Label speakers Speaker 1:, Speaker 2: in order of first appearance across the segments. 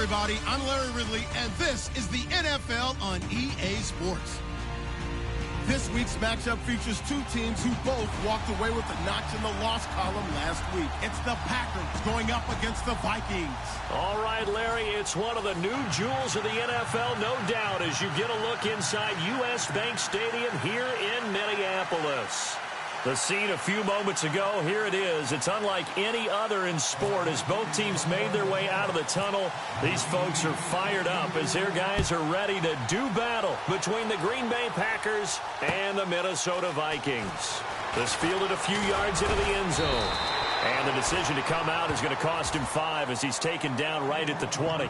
Speaker 1: everybody. I'm Larry Ridley, and this is the NFL on EA Sports. This week's matchup features two teams who both walked away with a notch in the loss column last week. It's the Packers going up against the Vikings.
Speaker 2: All right, Larry, it's one of the new jewels of the NFL, no doubt, as you get a look inside U.S. Bank Stadium here in Minneapolis. The scene a few moments ago, here it is. It's unlike any other in sport as both teams made their way out of the tunnel. These folks are fired up as their guys are ready to do battle between the Green Bay Packers and the Minnesota Vikings. This fielded a few yards into the end zone. And the decision to come out is going to cost him 5 as he's taken down right at the 20.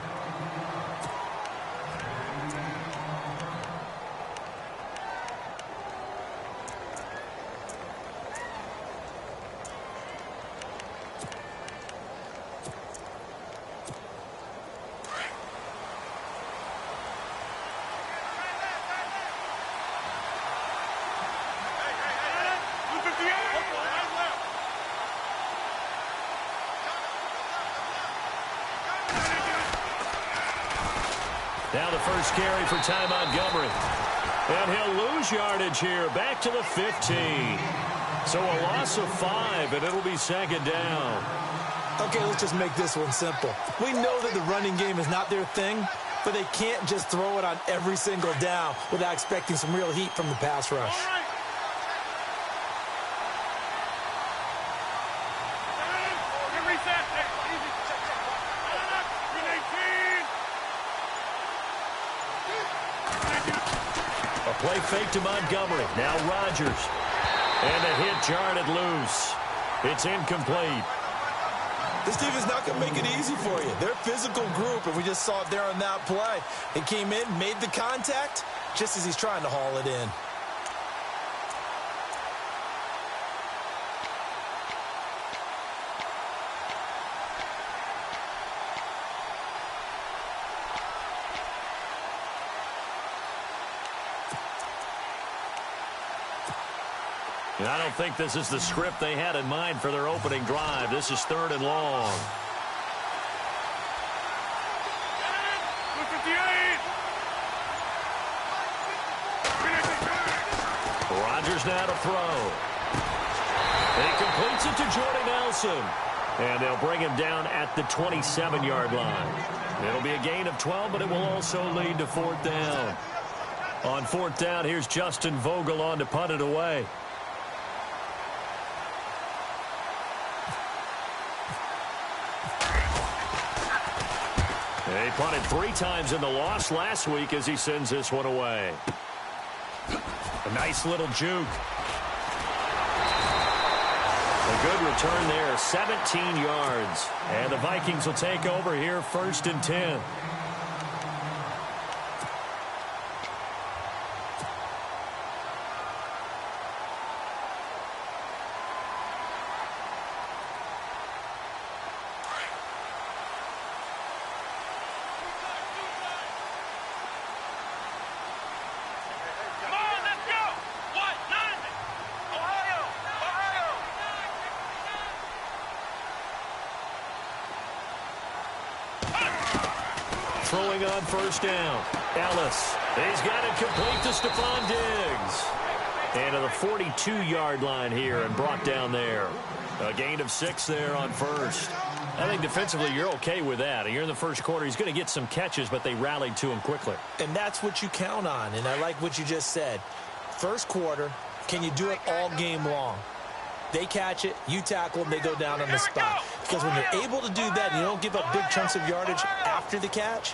Speaker 2: Now the first carry for Ty Montgomery. And he'll lose yardage here, back to the 15. So a loss of 5, and it'll be second down.
Speaker 3: Okay, let's just make this one simple. We know that the running game is not their thing, but they can't just throw it on every single down without expecting some real heat from the pass rush.
Speaker 2: Play fake to Montgomery. Now Rodgers. And the hit jarred it loose. It's incomplete.
Speaker 3: This team is not going to make it easy for you. They're a physical group, and we just saw it there on that play. He came in, made the contact, just as he's trying to haul it in.
Speaker 2: And I don't think this is the script they had in mind for their opening drive. This is 3rd and long. Rodgers now to throw. And he completes it to Jordy Nelson. And they'll bring him down at the 27-yard line. It'll be a gain of 12, but it will also lead to 4th down. On 4th down, here's Justin Vogel on to punt it away. He punted 3 times in the loss last week as he sends this one away. A nice little juke. A good return there, 17 yards. And the Vikings will take over here, 1st and 10. Throwing on 1st down. Ellis. He's got it complete to Stephon Diggs. And to the 42-yard line here and brought down there. A gain of 6 there on 1st. I think defensively you're okay with that. You're in the first quarter. He's going to get some catches, but they rallied to him quickly.
Speaker 3: And that's what you count on. And I like what you just said. First quarter, can you do it all game long? They catch it, you tackle them, they go down on the spot. Because when you're able to do that and you don't give up big chunks of yardage after the catch,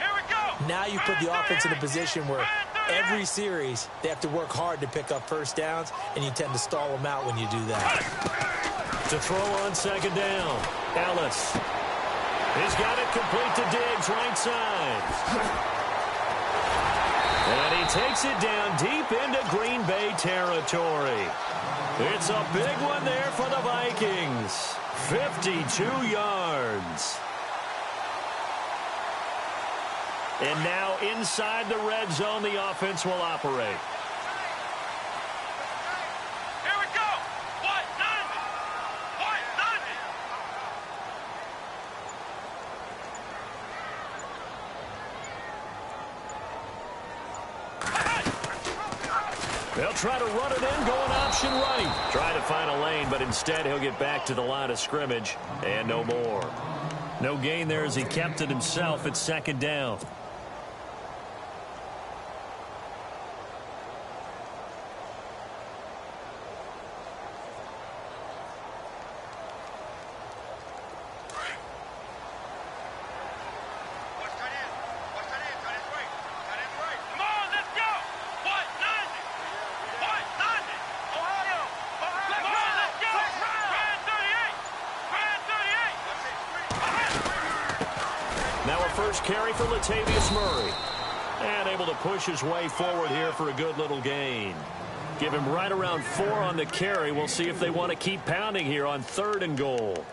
Speaker 3: now you put the offense in a position where every series they have to work hard to pick up 1st downs, and you tend to stall them out when you do that.
Speaker 2: To throw on 2nd down, Ellis. He's got it complete to Diggs, right side. And he takes it down deep into Green Bay territory. It's a big one there for the Vikings. 52 yards. And now inside the red zone, the offense will operate.
Speaker 4: Here we go. What?
Speaker 2: They'll try to run it in, going option right. Try to find a lane, but instead he'll get back to the line of scrimmage, and no more. No gain there as he kept it himself at second down. First carry for Latavius Murray. And able to push his way forward here for a good little gain. Give him right around 4 on the carry. We'll see if they want to keep pounding here on 3rd and goal.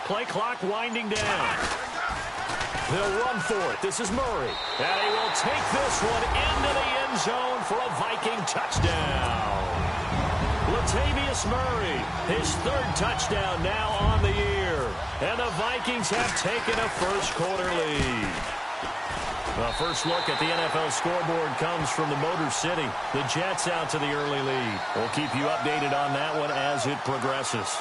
Speaker 2: Play clock winding down. They'll run for it. This is Murray. And he will take this one into the end zone for a Viking touchdown. Latavius Murray, his 3rd touchdown now on the year. And the Vikings have taken a first-quarter lead. The first look at the NFL scoreboard comes from the Motor City. The Jets out to the early lead. We'll keep you updated on that one as it progresses.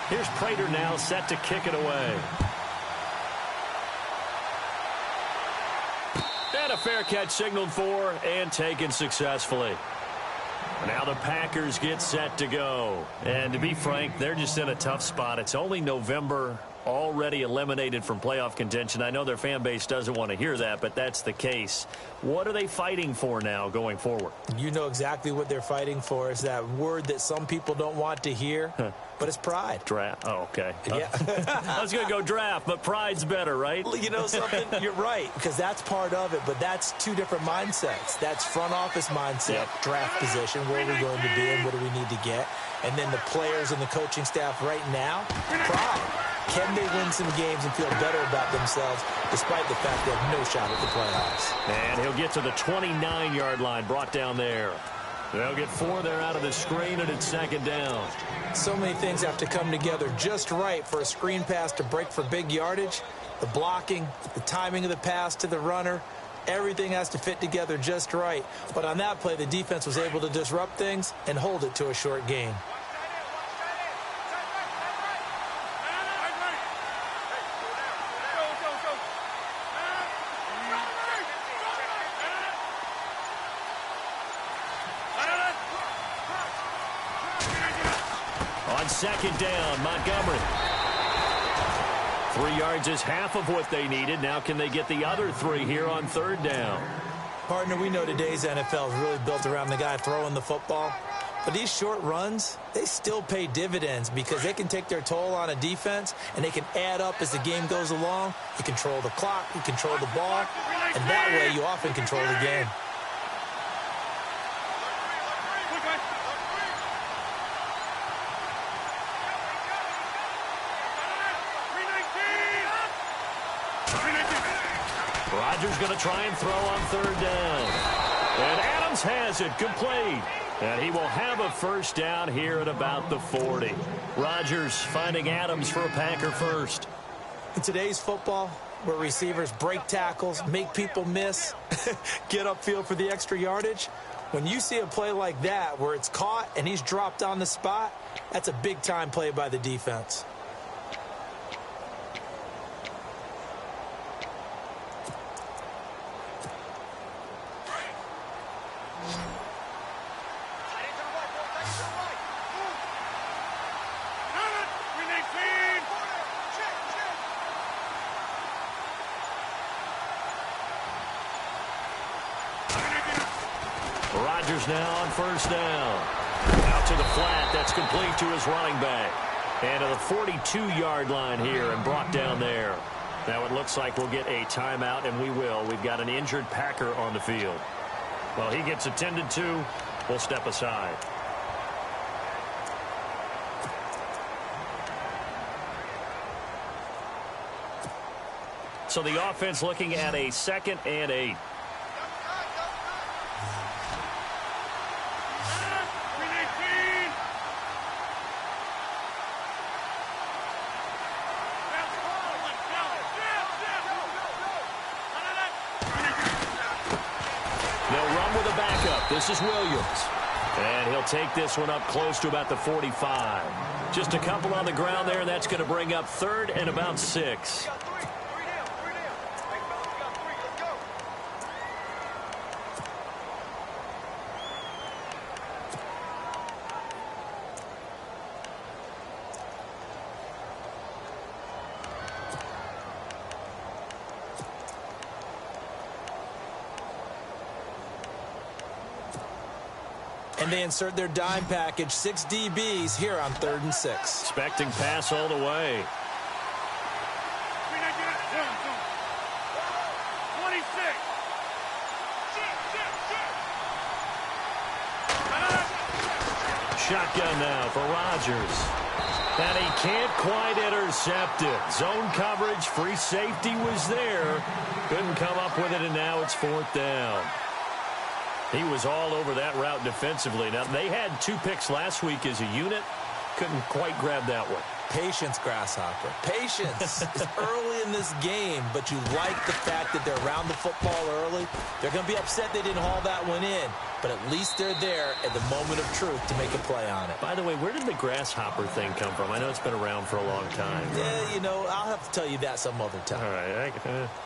Speaker 2: Here's Prater now set to kick it away. And a fair catch signaled for and taken successfully. Now the Packers get set to go. And to be frank, they're just in a tough spot. It's only November, already eliminated from playoff contention. I know their fan base doesn't want to hear that, but that's the case. What are they fighting for now going forward?
Speaker 3: You know exactly what they're fighting for. Is that word that some people don't want to hear, but it's pride.
Speaker 2: Draft. Oh, okay.
Speaker 3: Yeah.
Speaker 2: I was going to go draft, but pride's better, right?
Speaker 3: You know something? You're right, because that's part of it, but that's 2 different mindsets. That's front office mindset, draft position, where are we going to be and what do we need to get? And then the players and the coaching staff right now, pride. Can they win some games and feel better about themselves despite the fact they have no shot at the playoffs?
Speaker 2: And he'll get to the 29-yard line, brought down there. They'll get 4 there out of the screen, and it's second down.
Speaker 3: So many things have to come together just right for a screen pass to break for big yardage. The blocking, the timing of the pass to the runner, everything has to fit together just right. But on that play, the defense was able to disrupt things and hold it to a short gain.
Speaker 2: On second down, Montgomery. 3 yards is half of what they needed. Now can they get the other 3 here on 3rd down?
Speaker 3: Partner, we know today's NFL is really built around the guy throwing the football. But these short runs, they still pay dividends because they can take their toll on a defense and they can add up as the game goes along. You control the clock, you control the ball, and that way you often control the game.
Speaker 2: Rodgers going to try and throw on 3rd down. And Adams has it, complete. And he will have a first down here at about the 40. Rodgers finding Adams for a Packer first.
Speaker 3: In today's football, where receivers break tackles, make people miss, get upfield for the extra yardage, when you see a play like that where it's caught and he's dropped on the spot, that's a big-time play by the defense. Rodgers now on first down. Out to the flat. That's complete to his running back.
Speaker 2: And to the 42-yard line here and brought down there. Now it looks like we'll get a timeout, and we will. We've got an injured Packer on the field. Well, he gets attended to. We'll step aside. So the offense looking at a 2nd and 8. This is Williams. And he'll take this one up close to about the 45. Just a couple on the ground there, and that's going to bring up 3rd and about 6.
Speaker 3: And they insert their dime package, 6 DBs here on 3rd and 6.
Speaker 2: Expecting pass all the way.
Speaker 4: 26.
Speaker 2: Shotgun now for Rodgers. And he can't quite intercept it. Zone coverage, free safety was there. Couldn't come up with it, and now it's 4th down. He was all over that route defensively. Now, they had 2 picks last week as a unit. Couldn't quite grab that one.
Speaker 3: Patience, Grasshopper. Patience. It's early in this game, but you like the fact that they're around the football early. They're going to be upset they didn't haul that one in, but at least they're there at the moment of truth to make a play on it.
Speaker 2: By the way, where did the grasshopper thing come from? I know it's been around for a long time.
Speaker 3: Yeah, you know, I'll have to tell you that some other time.
Speaker 2: All right,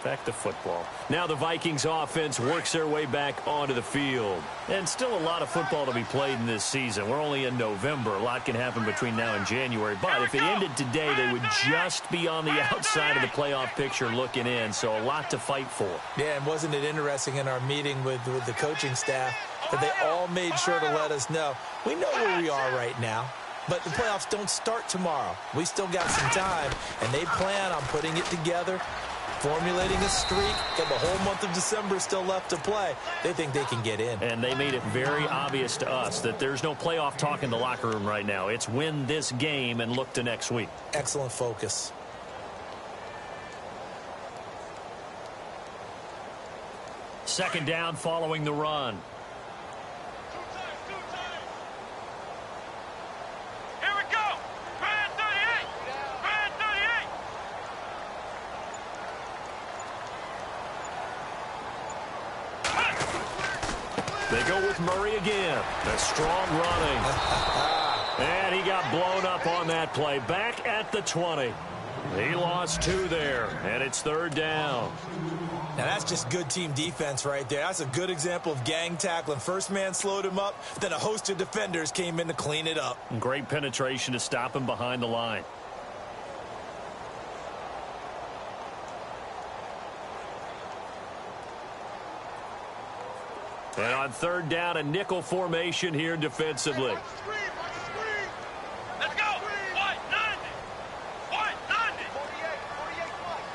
Speaker 2: back to football. Now the Vikings offense works their way back onto the field. And still a lot of football to be played in this season. We're only in November. A lot can happen between now and January. But if it ended today, they would just be on the outside of the playoff picture looking in. So a lot to fight for.
Speaker 3: Yeah, and wasn't it interesting in our meeting with the coaching staff that they all made sure to let us know, we know where we are right now, but the playoffs don't start tomorrow. We still got some time, and they plan on putting it together, formulating a streak, and the whole month of December is still left to play. They think they can get in.
Speaker 2: And they made it very obvious to us that there's no playoff talk in the locker room right now. It's win this game and look to next week.
Speaker 3: Excellent focus.
Speaker 2: Second down following the run.
Speaker 4: Here we go. Brand 38. Brand 38.
Speaker 2: They go with Murray again. A strong running. And he got blown up on that play. Back at the 20. He lost 2 there, and it's 3rd down.
Speaker 3: Now, that's just good team defense right there. That's a good example of gang tackling. First man slowed him up, then a host of defenders came in to clean it up.
Speaker 2: Great penetration to stop him behind the line. And on 3rd down, a nickel formation here defensively.
Speaker 4: Let's go. 190. 190.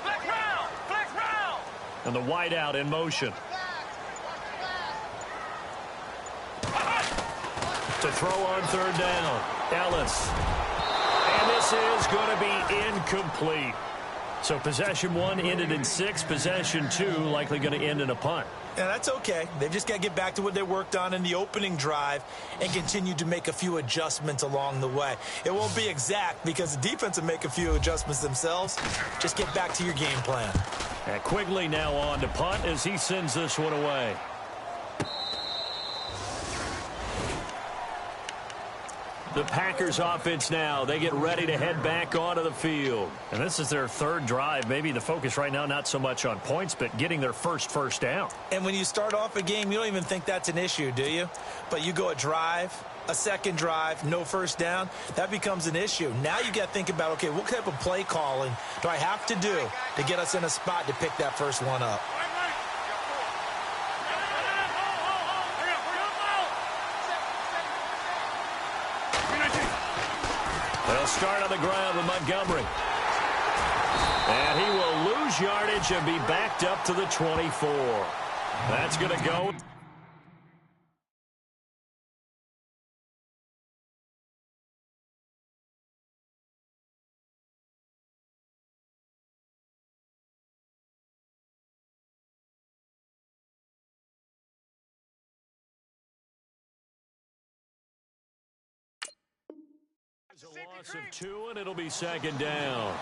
Speaker 4: Flex round. Flex round.
Speaker 2: And the wideout in motion. To throw on 3rd down. Ellis. And this is going to be incomplete. So possession 1 ended in 6. Possession 2 likely going to end in a punt.
Speaker 3: Yeah, that's okay. They've just got to get back to what they worked on in the opening drive and continue to make a few adjustments along the way. It won't be exact because the defense will make a few adjustments themselves. Just get back to your game plan.
Speaker 2: And Quigley now on to punt as he sends this one away. The Packers offense now, they get ready to head back onto the field. And this is their 3rd drive. Maybe the focus right now not so much on points, but getting their first down.
Speaker 3: And when you start off a game, you don't even think that's an issue, do you? But you go a drive, a 2nd drive, no first down, that becomes an issue. Now you got to think about, okay, what type of play calling do I have to do to get us in a spot to pick that first one up?
Speaker 2: They'll start on the ground with Montgomery. And he will lose yardage and be backed up to the 24. That's going to go. A loss of 2, and it'll be second down.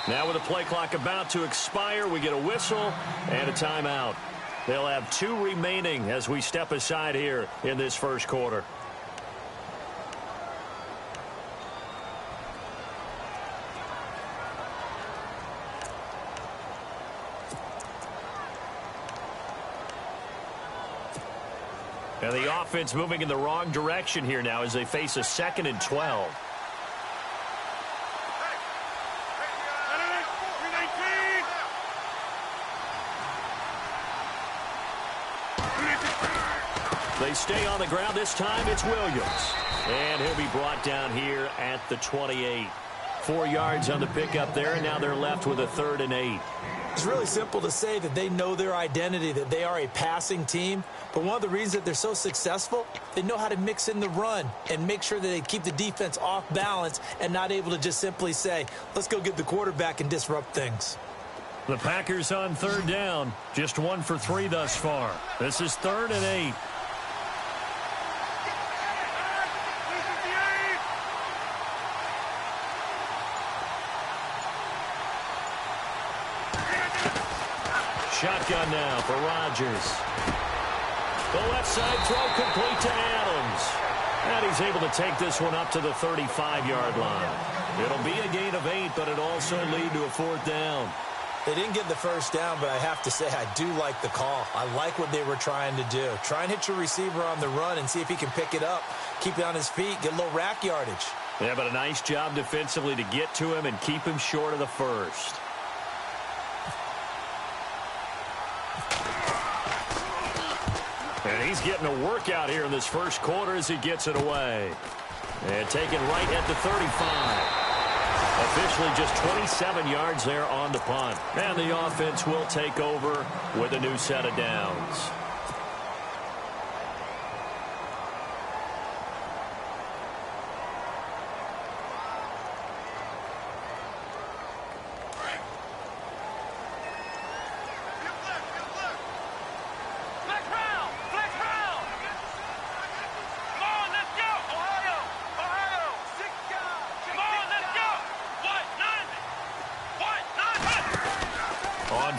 Speaker 2: Now with the play clock about to expire, we get a whistle and a timeout. They'll have 2 remaining as we step aside here in this first quarter. And the offense moving in the wrong direction here now as they face a 2nd and 12. They stay on the ground. This time it's Williams. And he'll be brought down here at the 28. 4 yards on the pickup there, and now they're left with a 3rd and 8.
Speaker 3: It's really simple to say that they know their identity, that they are a passing team. But one of the reasons that they're so successful, they know how to mix in the run and make sure that they keep the defense off balance and not able to just simply say, let's go get the quarterback and disrupt things.
Speaker 2: The Packers on 3rd down. Just 1 for 3 thus far. This is 3rd and 8. Shotgun now for Rodgers. The left side throw complete to Adams. And he's able to take this one up to the 35-yard line. It'll be a gain of 8, but it'll also lead to a 4th down.
Speaker 3: They didn't get the first down, but I have to say I do like the call. I like what they were trying to do. Try and hit your receiver on the run and see if he can pick it up, keep it on his feet, get a little rack yardage.
Speaker 2: Yeah, but a nice job defensively to get to him and keep him short of the first. And he's getting a workout here in this first quarter as he gets it away. And taken right at the 35. Officially just 27 yards there on the punt. And the offense will take over with a new set of downs.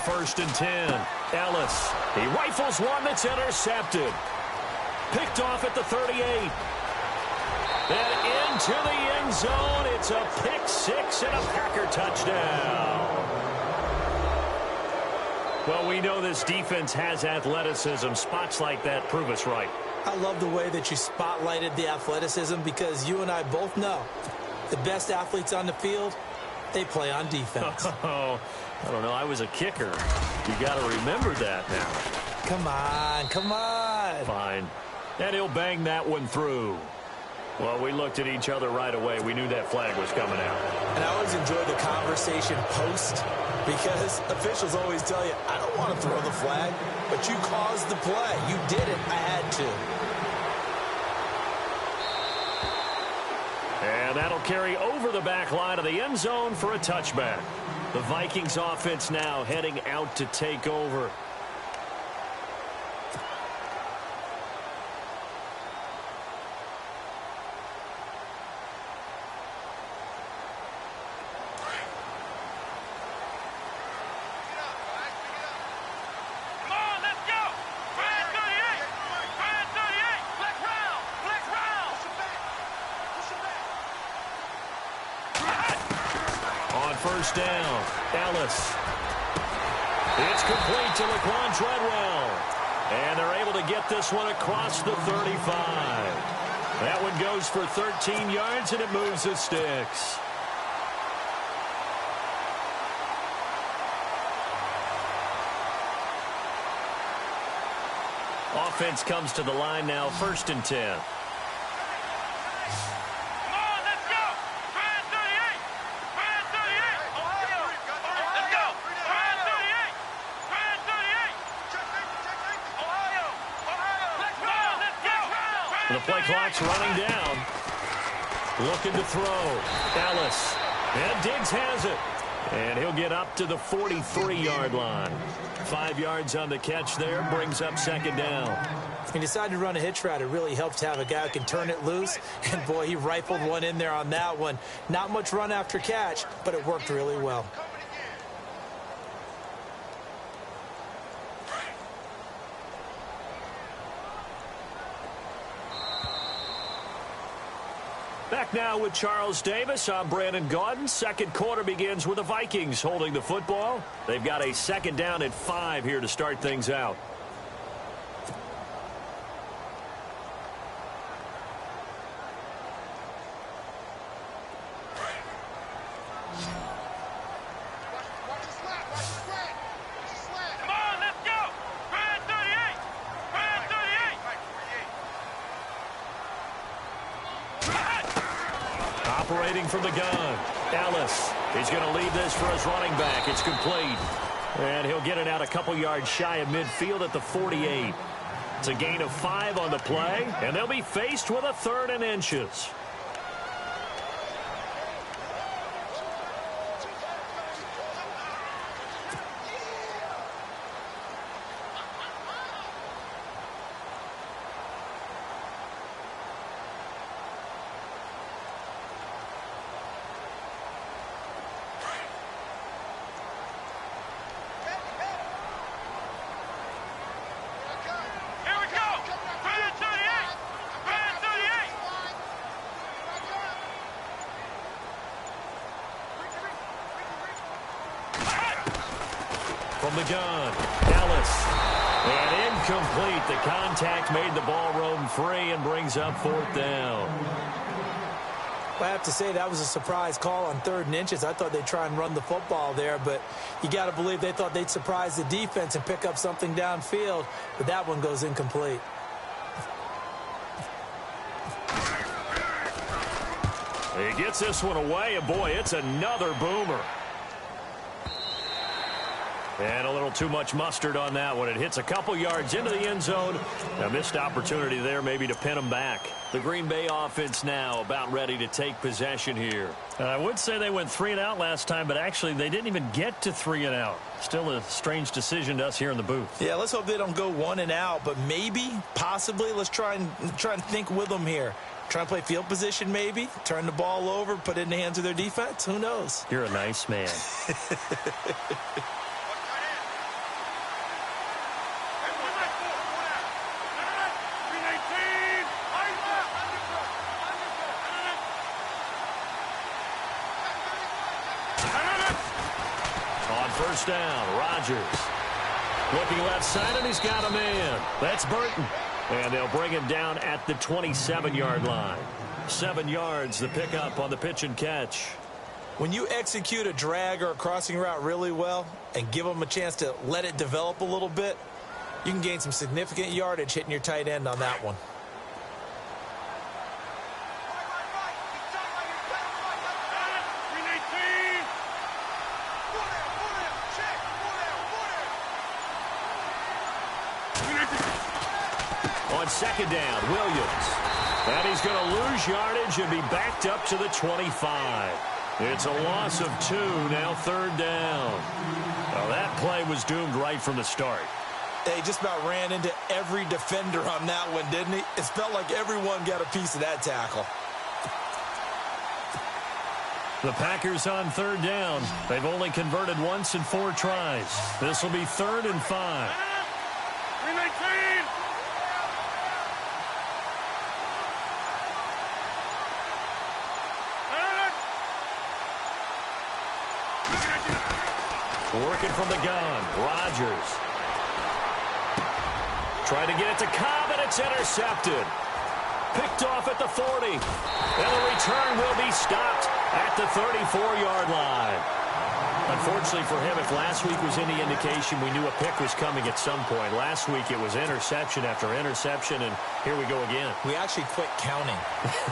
Speaker 2: First and 10. Ellis. He rifles one that's intercepted. Picked off at the 38. Then into the end zone. It's a pick 6 and a Packer touchdown. Well, we know this defense has athleticism. Spots like that prove us right.
Speaker 3: I love the way that you spotlighted the athleticism because you and I both know the best athletes on the field, they play on defense.
Speaker 2: Oh, I don't know. I was a kicker. You got to remember that now.
Speaker 3: Come on, come on.
Speaker 2: Fine. And he'll bang that one through. Well, we looked at each other right away. We knew that flag was coming out.
Speaker 3: And I always enjoy the conversation post because officials always tell you, I don't want to throw the flag, but you caused the play. You did it. I had to.
Speaker 2: And that'll carry over the back line of the end zone for a touchback. The Vikings offense now heading out to take over. first down. Ellis. It's complete to Laquan Treadwell. And they're able to get this one across the 35. That one goes for 13 yards, and it moves the sticks. Offense comes to the line now, 1st and 10. The play clock's running down. Looking to throw. Ellis. And Diggs has it. And he'll get up to the 43-yard line. 5 yards on the catch there. Brings up 2nd down.
Speaker 3: He decided to run a hitch route. It really helped to have a guy who can turn it loose. And, boy, he rifled one in there on that one. Not much run after catch, but it worked really well.
Speaker 2: Back now with Charles Davis. I'm Brandon Gaudin. 2nd quarter begins with the Vikings holding the football. They've got a 2nd down at 5 here to start things out. Operating from the gun. Ellis. He's going to lead this for his running back. It's complete. And he'll get it out a couple yards shy of midfield at the 48. It's a gain of 5 on the play, and they'll be faced with a 3rd and inches. From the gun, Ellis. And incomplete. The contact made the ball roam free and brings up 4th down.
Speaker 3: I have to say that was a surprise call on 3rd and inches. I thought they'd try and run the football there, but you got to believe they thought they'd surprise the defense and pick up something downfield, but that one goes incomplete.
Speaker 2: He gets this one away, and boy, it's another boomer. And a little too much mustard on that one. It hits a couple yards into the end zone. A missed opportunity there maybe to pin them back. The Green Bay offense now about ready to take possession here.
Speaker 5: I would say they went 3 and out last time, but actually they didn't even get to 3 and out. Still a strange decision to us here in the booth.
Speaker 3: Yeah, let's hope they don't go 1 and out, but maybe, possibly, let's try and think with them here. Try and play field position maybe, turn the ball over, put it in the hands of their defense. Who knows?
Speaker 5: You're a nice man.
Speaker 2: First down, Rodgers. Looking left side, and he's got a man. That's Burton. And they'll bring him down at the 27-yard line. 7 yards, the pickup on the pitch and catch.
Speaker 3: When you execute a drag or a crossing route really well and give them a chance to let it develop a little bit, you can gain some significant yardage hitting your tight end on that one. On 2nd down, Williams. And he's going to lose yardage and be backed up to the 25. It's a loss of 2, now 3rd down. Well, that play was doomed right from the start. He just about ran into every defender on that one, didn't he? It felt like everyone got a piece of that tackle.
Speaker 5: The Packers on 3rd down. They've only converted once in 4 tries. This will be 3rd and 5.
Speaker 2: Working from the gun. Rodgers. Trying to get it to Cobb, and it's intercepted. Picked off at the 40. And the return will be stopped at the 34-yard line. Unfortunately for him, if last week was any indication, we knew a pick was coming at some point. Last week it was interception after interception, and here we go again.
Speaker 3: We actually quit counting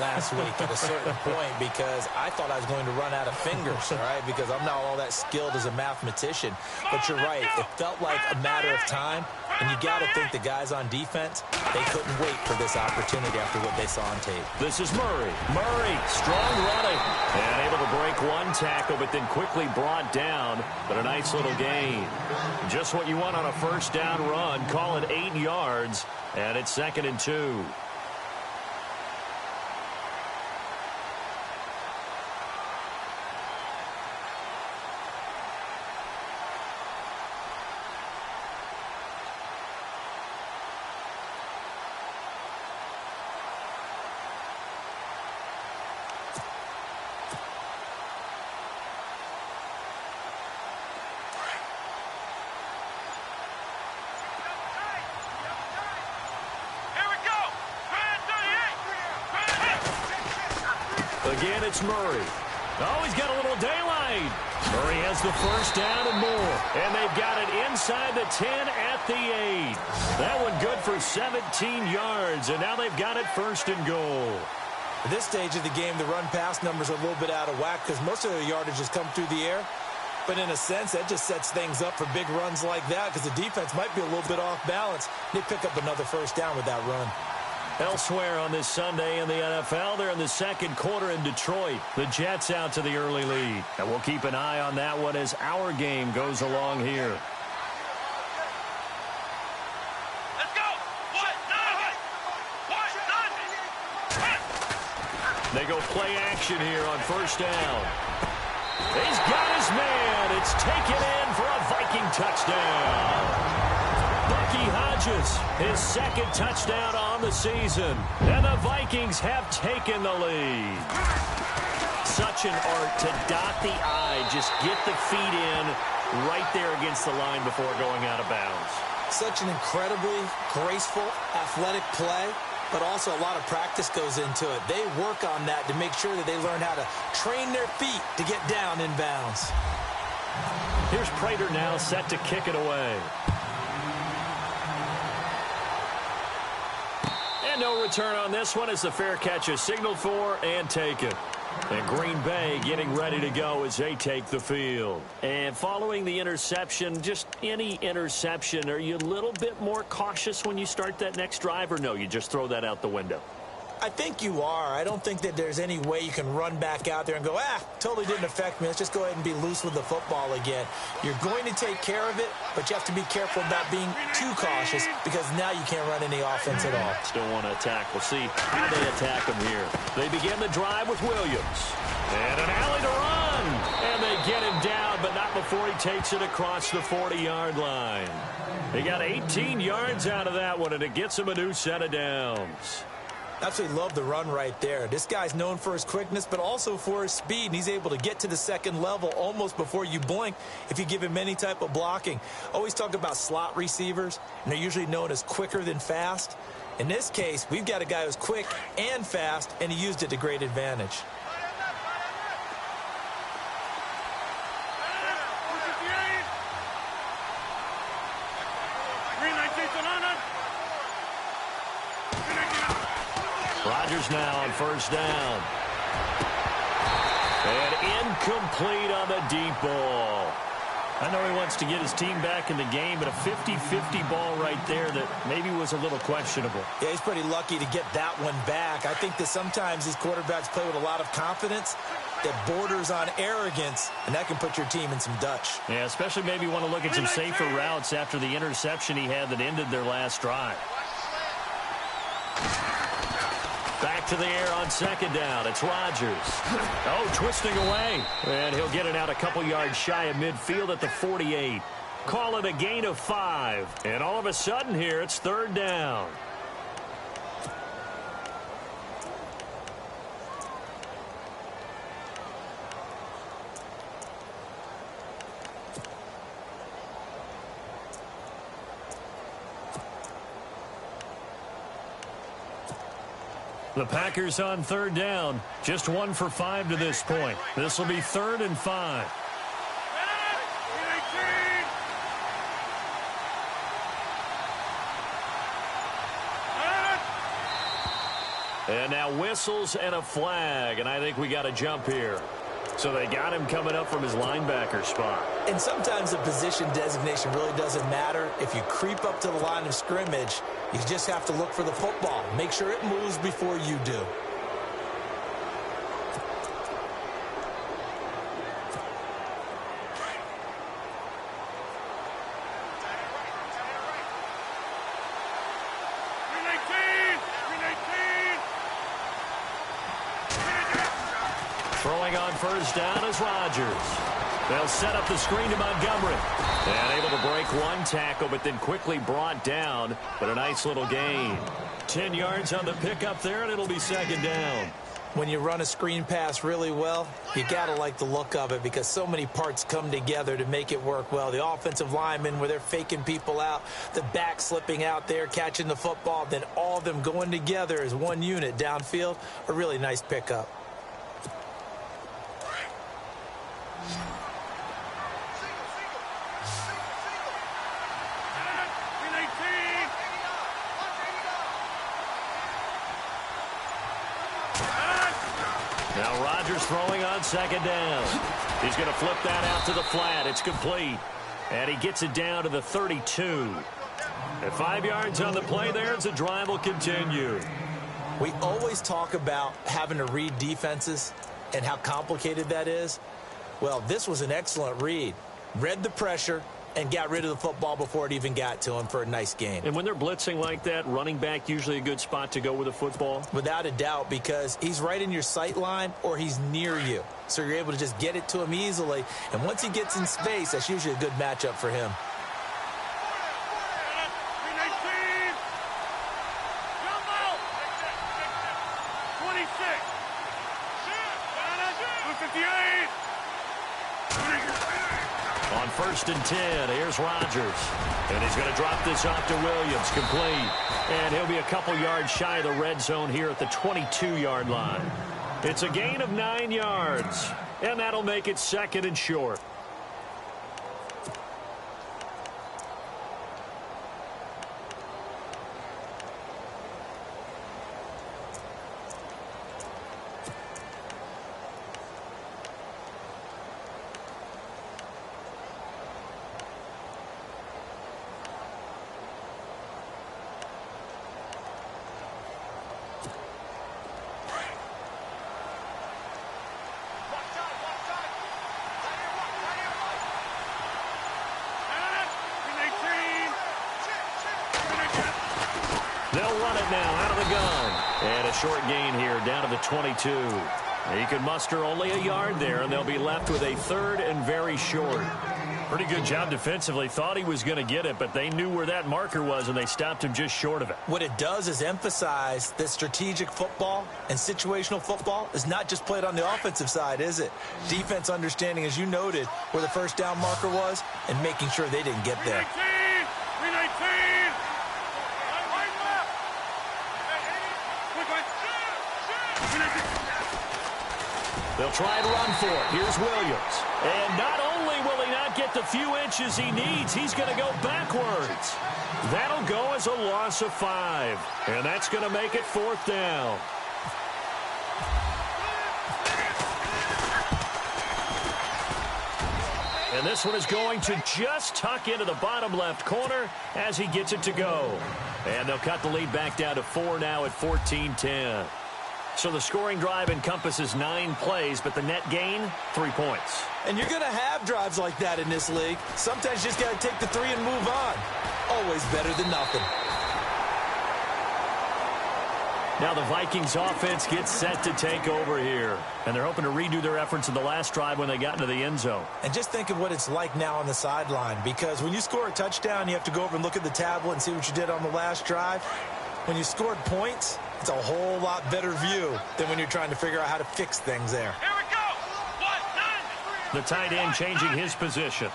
Speaker 3: last week at a certain point because I thought I was going to run out of fingers, all right, because I'm not all that skilled as a mathematician. But you're right. It felt like a matter of time, and you got to think the guys on defense, they couldn't wait for this opportunity after what they saw on tape.
Speaker 2: This is Murray. Murray, strong running, and able to break one tackle, but then quickly brought down, but a nice little gain. Just what you want on a first down run. Call it 8 yards, and it's 2nd and 2. Again, it's Murray. Oh, he's got a little daylight. Murray has the first down and more. And they've got it inside the 10 at the 8. That one good for 17 yards, and now they've got it 1st and goal.
Speaker 3: At this stage of the game, the run-pass numbers are a little bit out of whack because most of their yardage has come through the air. But in a sense, that just sets things up for big runs like that because the defense might be a little bit off balance. They pick up another first down with that run.
Speaker 2: Elsewhere on this Sunday in the NFL, they're in the 2nd quarter in Detroit. The Jets out to the early lead. And we'll keep an eye on that one as our game goes along here.
Speaker 4: Let's go.
Speaker 2: They go play action here on first down. He's got his man. It's taken in for a Viking touchdown. Hodges, his 2nd touchdown on the season. And the Vikings have taken the lead. Such an art to dot the I, just get the feet in right there against the line before going out of bounds.
Speaker 3: Such an incredibly graceful, athletic play, but also a lot of practice goes into it. They work on that to make sure that they learn how to train their feet to get down in bounds.
Speaker 2: Here's Prater now set to kick it away. And no return on this one as the fair catch is signaled for and taken. And Green Bay getting ready to go as they take the field. And following the interception, just any interception, are you a little bit more cautious when you start that next drive, or no, you just throw that out the window?
Speaker 3: I think you are. I don't think that there's any way you can run back out there and go, totally didn't affect me. Let's just go ahead and be loose with the football again. You're going to take care of it, but you have to be careful about being too cautious because now you can't run any offense at all.
Speaker 2: Still want to attack. We'll see how they attack them here. They begin the drive with Williams. And an alley to run. And they get him down, but not before he takes it across the 40-yard line. They got 18 yards out of that one, and it gets him a new set of downs.
Speaker 3: Absolutely love the run right there. This guy's known for his quickness, but also for his speed, and he's able to get to the 2nd level almost before you blink if you give him any type of blocking. Always talk about slot receivers, and they're usually known as quicker than fast. In this case, we've got a guy who's quick and fast, and he used it to great advantage.
Speaker 2: Rodgers now on first down. And incomplete on the deep ball. I know he wants to get his team back in the game, but a 50-50 ball right there that maybe was a little questionable.
Speaker 3: Yeah, he's pretty lucky to get that one back. I think that sometimes these quarterbacks play with a lot of confidence that borders on arrogance, and that can put your team in some Dutch.
Speaker 2: Yeah, especially maybe want to look at some safer routes after the interception he had that ended their last drive. Back to the air on second down. It's Rodgers. Oh, twisting away. And he'll get it out a couple yards shy of midfield at the 48. Call it a gain of 5. And all of a sudden here, it's third down.
Speaker 5: The Packers on third down. Just 1 for 5 to this point. This will be 3rd and 5. And now whistles and a flag, and I think we got a jump here. So they got him coming up from his linebacker spot.
Speaker 3: And sometimes the position designation really doesn't matter. If you creep up to the line of scrimmage, you just have to look for the football. Make sure it moves before you do.
Speaker 5: Throwing on first down is Rodgers. They'll set up the screen to Montgomery. And able to break one tackle, but then quickly brought down. But a nice little gain. 10 yards on the pickup there, and it'll be 2nd down.
Speaker 3: When you run a screen pass really well, you got to like the look of it because so many parts come together to make it work well. The offensive linemen, where they're faking people out, the back slipping out there, catching the football, then all of them going together as one unit downfield. A really nice pickup.
Speaker 5: Now Rodgers throwing on 2nd down. He's going to flip that out to the flat. It's complete. And he gets it down to the 32. At 5 yards on the play there as the drive will continue.
Speaker 3: We always talk about having to read defenses and how complicated that is. Well, this was an excellent read. Read the pressure and got rid of the football before it even got to him for a nice gain.
Speaker 5: And when they're blitzing like that, running back usually a good spot to go with the football?
Speaker 3: Without a doubt, because he's right in your sight line or he's near you. So you're able to just get it to him easily. And once he gets in space, that's usually a good matchup for him.
Speaker 5: On 1st and 10, here's Rodgers. And he's going to drop this off to Williams, complete. And he'll be a couple yards shy of the red zone here at the 22-yard line. It's a gain of 9 yards. And that'll make it 2nd and short. They'll run it now out of the gun. And a short gain here down to the 22. He can muster only a yard there, and they'll be left with a 3rd and very short. Pretty good job defensively. Thought he was going to get it, but they knew where that marker was, and they stopped him just short of it.
Speaker 3: What it does is emphasize that strategic football and situational football is not just played on the offensive side, is it? Defense understanding, as you noted, where the first down marker was and making sure they didn't get there.
Speaker 5: They'll try and run for it. Here's Williams. And not only will he not get the few inches he needs, he's going to go backwards. That'll go as a loss of 5. And that's going to make it 4th down. And this one is going to just tuck into the bottom left corner as he gets it to go. And they'll cut the lead back down to 4 now at 14-10. So the scoring drive encompasses 9 plays, but the net gain, 3 points.
Speaker 3: And you're going to have drives like that in this league. Sometimes you just got to take the 3 and move on. Always better than nothing.
Speaker 5: Now the Vikings offense gets set to take over here. And they're hoping to redo their efforts in the last drive when they got into the end zone.
Speaker 3: And just think of what it's like now on the sideline. Because when you score a touchdown, you have to go over and look at the tablet and see what you did on the last drive. When you scored points, it's a whole lot better view than when you're trying to figure out how to fix things there.
Speaker 4: Here we go.
Speaker 5: The tight end changing his position.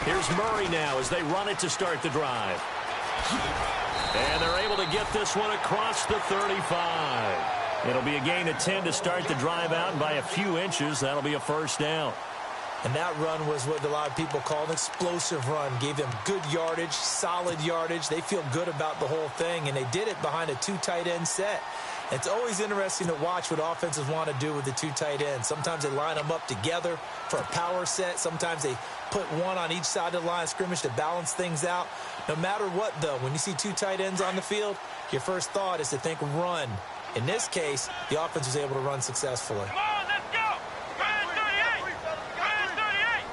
Speaker 2: Here's Murray now as they run it to start the drive. And they're able to get this one across the 35. It'll be a gain of 10 to start the drive out, and by a few inches, that'll be a first down.
Speaker 3: And that run was what a lot of people call an explosive run. Gave them good yardage, solid yardage. They feel good about the whole thing, and they did it behind a 2 tight end set. It's always interesting to watch what offenses want to do with the 2 tight ends. Sometimes they line them up together for a power set. Sometimes they put one on each side of the line of scrimmage to balance things out. No matter what, though, when you see 2 tight ends on the field, your first thought is to think run. In this case, the offense was able to run successfully.
Speaker 4: Come on, let's go. Man 38. Man 38.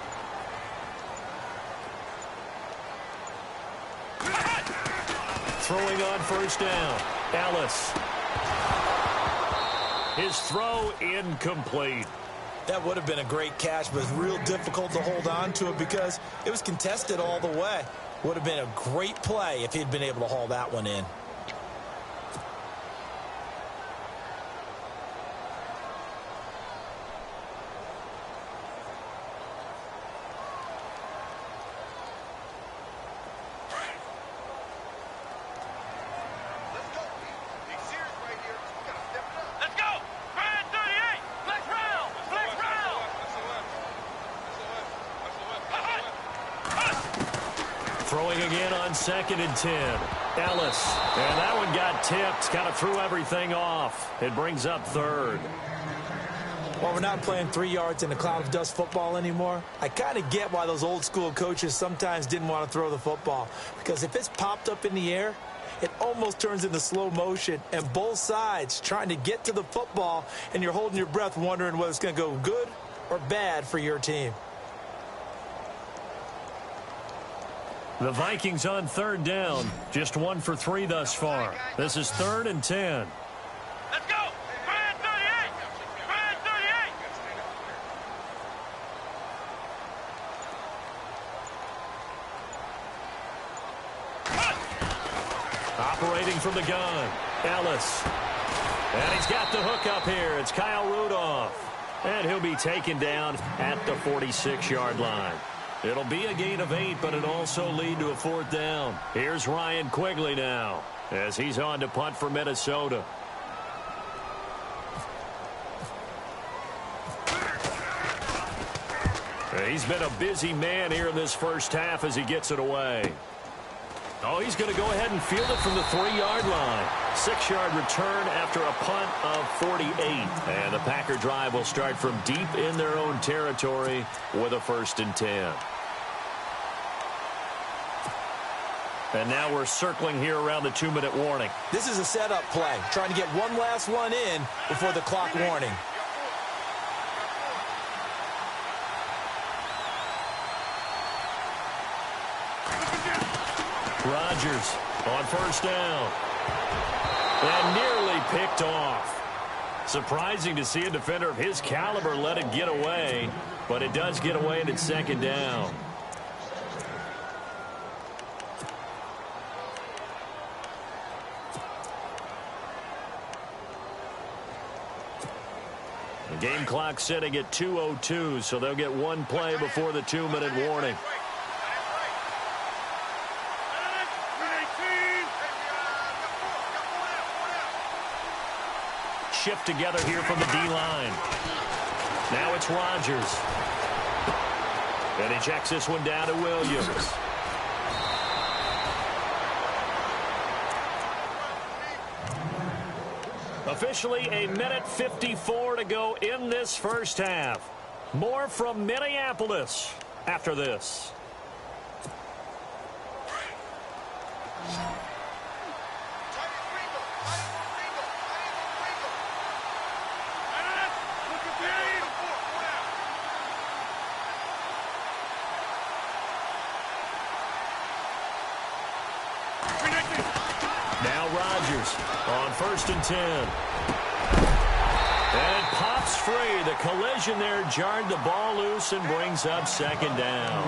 Speaker 2: Throwing on first down. Ellis. His throw incomplete.
Speaker 3: That would have been a great catch, but it's real difficult to hold on to it because it was contested all the way. Would have been a great play if he'd been able to haul that one in.
Speaker 2: Throwing again on 2nd and 10. Ellis. And that one got tipped. Kind of threw everything off. It brings up 3rd.
Speaker 3: While we're not playing 3 yards in a cloud of dust football anymore, I kind of get why those old school coaches sometimes didn't want to throw the football. Because if it's popped up in the air, it almost turns into slow motion. And both sides trying to get to the football, and you're holding your breath wondering whether it's going to go good or bad for your team.
Speaker 2: The Vikings on 3rd down. Just 1 for 3 thus far. This is 3rd and 10.
Speaker 4: Let's go. Man 38. Man 38.
Speaker 2: Operating from the gun. Ellis. And he's got the hook up here. It's Kyle Rudolph. And he'll be taken down at the 46-yard line. It'll be a gain of 8, but it'll also lead to a 4th down. Here's Ryan Quigley now as he's on to punt for Minnesota. He's been a busy man here in this first half as he gets it away. Oh, he's going to go ahead and field it from the 3-yard line. 6-yard return after a punt of 48. And the Packer drive will start from deep in their own territory with a 1st and 10. And now we're circling here around the 2-minute warning.
Speaker 3: This is a setup play, trying to get one last one in before the clock warning.
Speaker 2: Rodgers on 1st down. And nearly picked off. Surprising to see a defender of his caliber let it get away, but it does get away and it's 2nd down. The game clock sitting at 2:02, so they'll get one play before the 2-minute warning. Shift together here from the D-line. Now it's Rodgers. And he checks this one down to Williams. Officially a minute 54 to go in this first half. More from Minneapolis after this. Now Rodgers on 1st and 10. And pops free. The collision there jarred the ball loose and brings up 2nd down.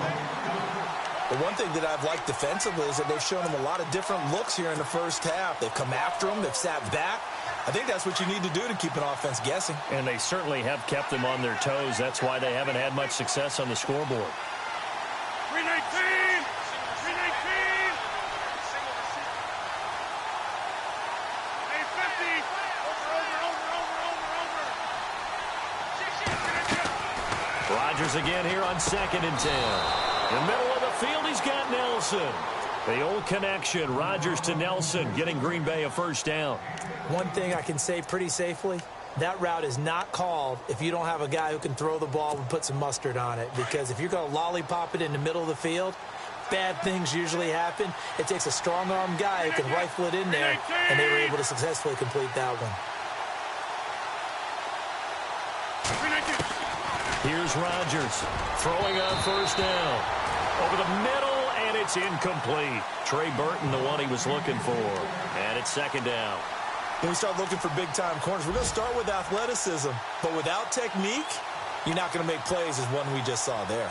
Speaker 3: The one thing that I've liked defensively is that they've shown them a lot of different looks here in the first half. They've come after them. They've sat back. I think that's what you need to do to keep an offense guessing.
Speaker 2: And they certainly have kept them on their toes. That's why they haven't had much success on the scoreboard.
Speaker 4: 319. 319. 850. Over.
Speaker 2: Rodgers again here on 2nd and 10. In the middle of the field, he's got Nelson. The old connection, Rodgers to Nelson, getting Green Bay a first down.
Speaker 3: One thing I can say pretty safely, that route is not called if you don't have a guy who can throw the ball and put some mustard on it. Because if you're going to lollipop it in the middle of the field, bad things usually happen. It takes a strong-arm guy who can rifle it in there, and they were able to successfully complete that one.
Speaker 2: Here's Rodgers throwing on first down. Over the middle, and it's incomplete. Trey Burton, the one he was looking for. And it's 2nd down.
Speaker 3: When we start looking for big-time corners, we're going to start with athleticism. But without technique, you're not going to make plays as one we just saw there.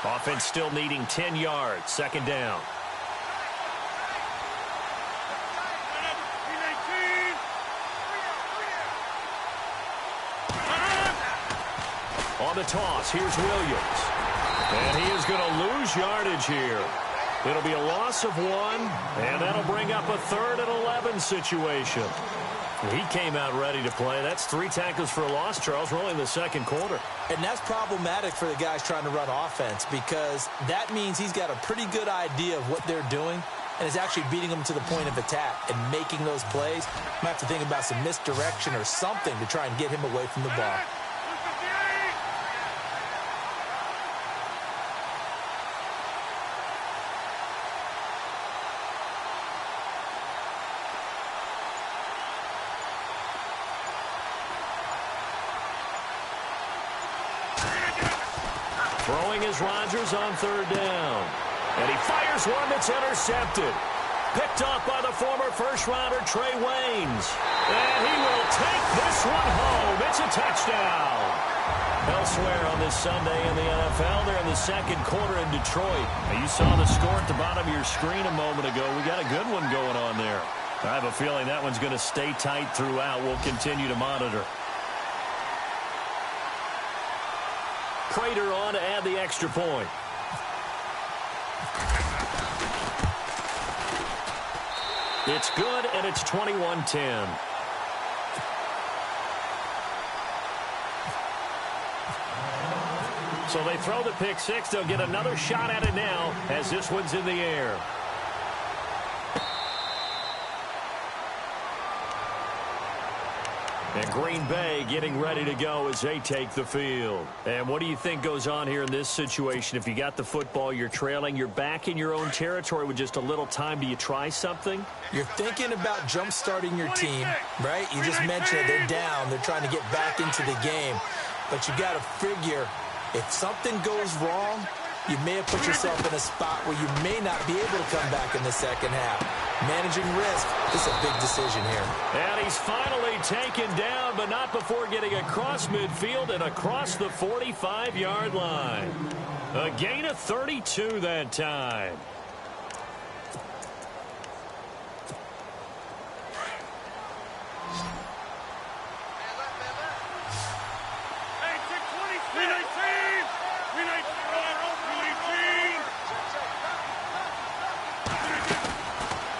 Speaker 2: Offense still needing 10 yards. 2nd down. On the toss, here's Williams. And he is going to lose yardage here. It'll be a loss of 1, and that'll bring up a 3rd and 11 situation. He came out ready to play. That's 3 tackles for a loss, Charles. We're only in the 2nd quarter.
Speaker 3: And that's problematic for the guys trying to run offense because that means he's got a pretty good idea of what they're doing and is actually beating them to the point of attack and making those plays. Might have to think about some misdirection or something to try and get him away from the ball.
Speaker 2: Throwing is Rodgers on 3rd down. And he fires one that's intercepted. Picked off by the former first-rounder Trey Waynes. And he will take this one home. It's a touchdown. Elsewhere on this Sunday in the NFL, they're in the 2nd quarter in Detroit. Now, you saw the score at the bottom of your screen a moment ago. We got a good one going on there. I have a feeling that one's going to stay tight throughout. We'll continue to monitor. Prater on to add the extra point. It's good, and it's 21-10. So they throw the pick 6. They'll get another shot at it now as this one's in the air. And Green Bay getting ready to go as they take the field. And what do you think goes on here in this situation? If you got the football, you're trailing, you're back in your own territory with just a little time. Do you try something?
Speaker 3: You're thinking about jump-starting your team, right? You just mentioned they're down. They're trying to get back into the game. But you got to figure if something goes wrong, you may have put yourself in a spot where you may not be able to come back in the 2nd half. Managing risk is a big decision here.
Speaker 2: And he's finally taken down, but not before getting across midfield and across the 45-yard line. A gain of 32 that time.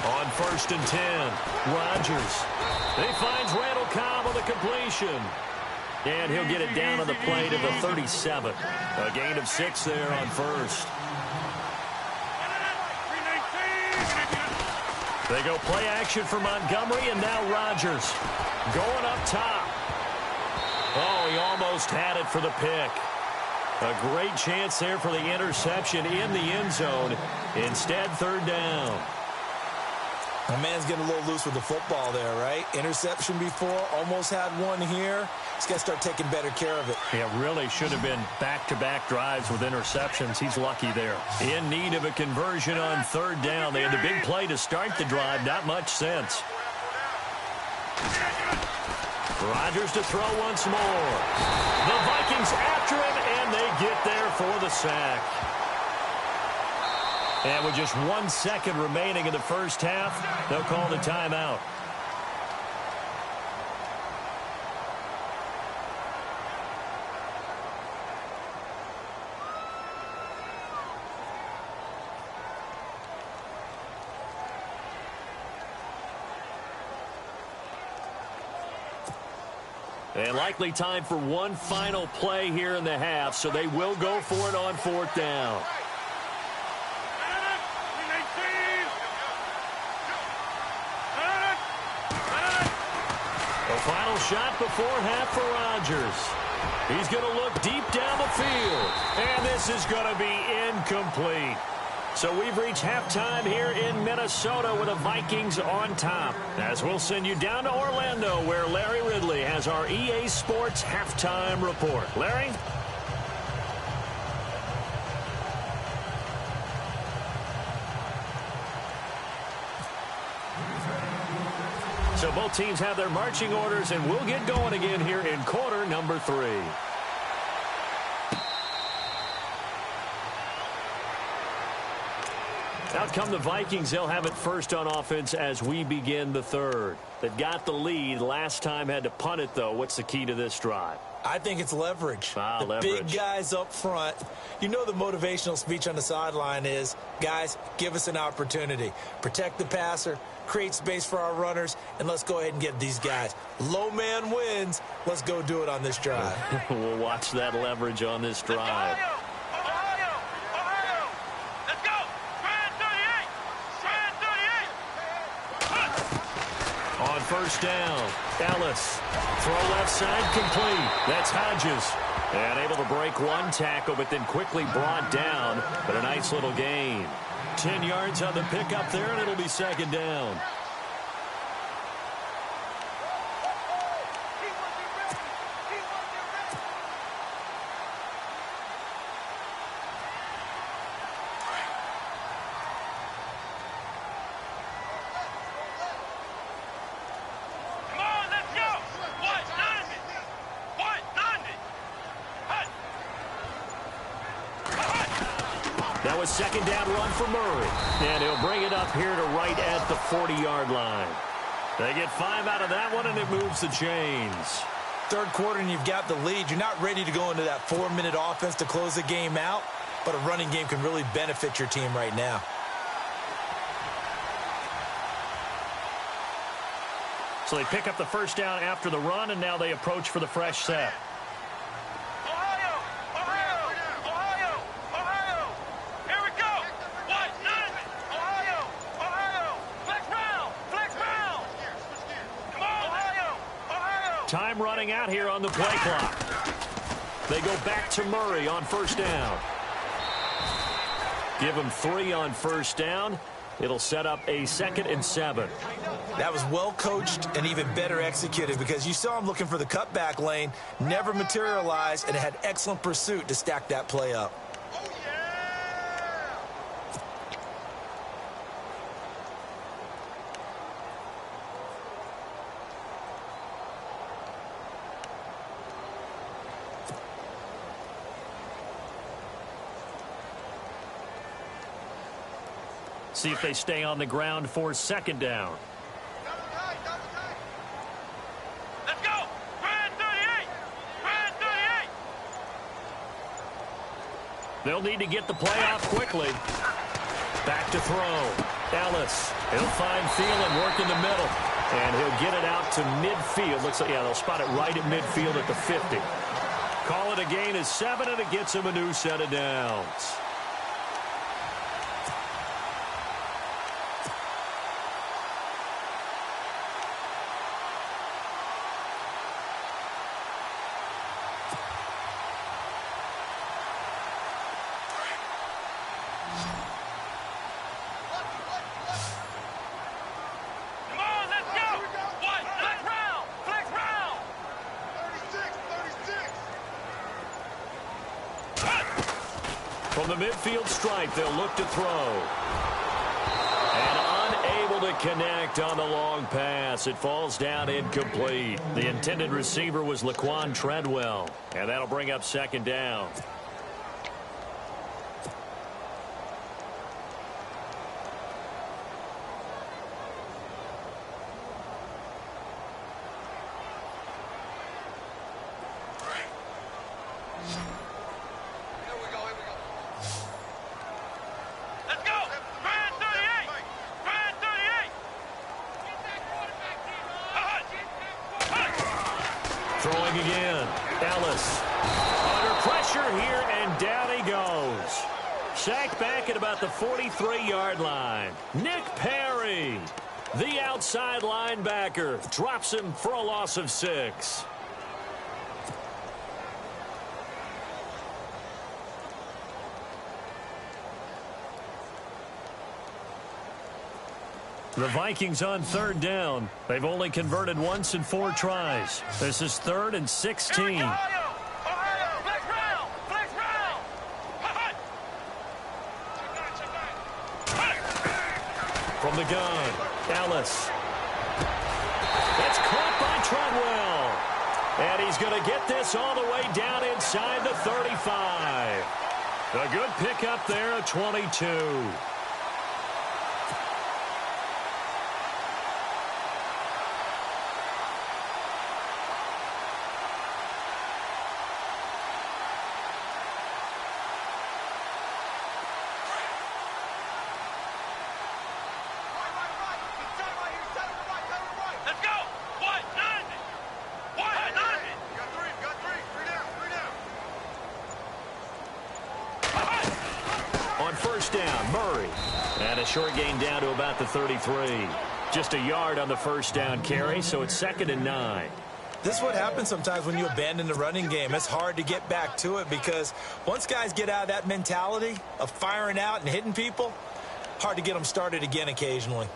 Speaker 2: On 1st and 10, Rodgers. He finds Randall Cobb on the completion. And he'll get it down on the play to the 37. A gain of 6 there on 1st. They go play action for Montgomery, and now Rodgers going up top. Oh, he almost had it for the pick. A great chance there for the interception in the end zone. Instead, 3rd down.
Speaker 3: My man's getting a little loose with the football there, right? Interception before, almost had one here. He's got to start taking better care of it.
Speaker 2: Yeah, really should have been back-to-back drives with interceptions. He's lucky there. In need of a conversion on 3rd down. They had the big play to start the drive. Not much sense. Rodgers to throw once more. The Vikings after him, and they get there for the sack. And with just 1 second remaining in the first half, they'll call the timeout. And likely time for one final play here in the half, so they will go for it on 4th down. The final shot before half for Rodgers. He's going to look deep down the field. And this is going to be incomplete. So we've reached halftime here in Minnesota with the Vikings on top. As we'll send you down to Orlando, where Larry Ridley has our EA Sports halftime report. Larry? So both teams have their marching orders, and we'll get going again here in quarter number 3. Out come the Vikings. They'll have it first on offense as we begin the 3rd. They got the lead. Last time had to punt it, though. What's the key to this drive?
Speaker 3: I think it's leverage.
Speaker 2: Leverage.
Speaker 3: Big guys up front. You know the motivational speech on the sideline is, guys, give us an opportunity. Protect the passer, create space for our runners, and let's go ahead and get these guys. Low man wins. Let's go do it on this drive.
Speaker 2: We'll watch that leverage on this drive. On 1st down, Dallas. Throw left side complete. That's Hodges. And able to break one tackle, but then quickly brought down. But a nice little gain. 10 yards on the pickup there, and it'll be 2nd down. That was 2nd down run for Murray. And he'll bring it up here to right at the 40-yard line. They get 5 out of that one, and it moves the chains.
Speaker 3: 3rd quarter, and you've got the lead. You're not ready to go into that 4-minute offense to close the game out, but a running game can really benefit your team right now.
Speaker 2: So they pick up the 1st down after the run, and now they approach for the fresh set. Time running out here on the play clock. They go back to Murray on 1st down. Give him 3 on 1st down. It'll set up a 2nd and 7.
Speaker 3: That was well coached and even better executed because you saw him looking for the cutback lane, never materialized, and had excellent pursuit to stack that play up.
Speaker 2: See if they stay on the ground for 2nd down.
Speaker 4: Let's go! Red 38! Red 38!
Speaker 2: They'll need to get the play off quickly. Back to throw. Dallas. He'll find Thielen, work in the middle. And he'll get it out to midfield. Looks like, yeah, they'll spot it right at midfield at the 50. Call it a gain of 7, and it gets him a new set of downs. From the midfield stripe, they'll look to throw. And unable to connect on the long pass. It falls down incomplete. The intended receiver was Laquan Treadwell. And that'll bring up 2nd down. Throwing again. Ellis. Under pressure here, and down he goes. Sacked back at about the 43-yard line. Nick Perry, the outside linebacker, drops him for a loss of 6. The Vikings on 3rd down. They've only converted once in 4 tries. This is 3rd and 16. From the gun, Ellis. It's caught by Treadwell. And he's going to get this all the way down inside the 35. A good pickup there at 22. Short gain down to about the 33. Just a yard on the 1st down carry, so it's 2nd and 9.
Speaker 3: This is what happens sometimes when you abandon the running game. It's hard to get back to it because once guys get out of that mentality of firing out and hitting people, hard to get them started again occasionally.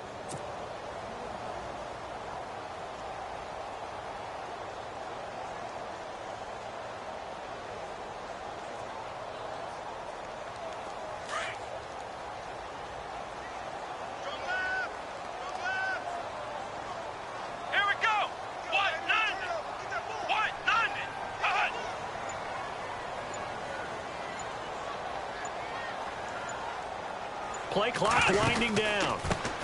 Speaker 2: Play clock winding down.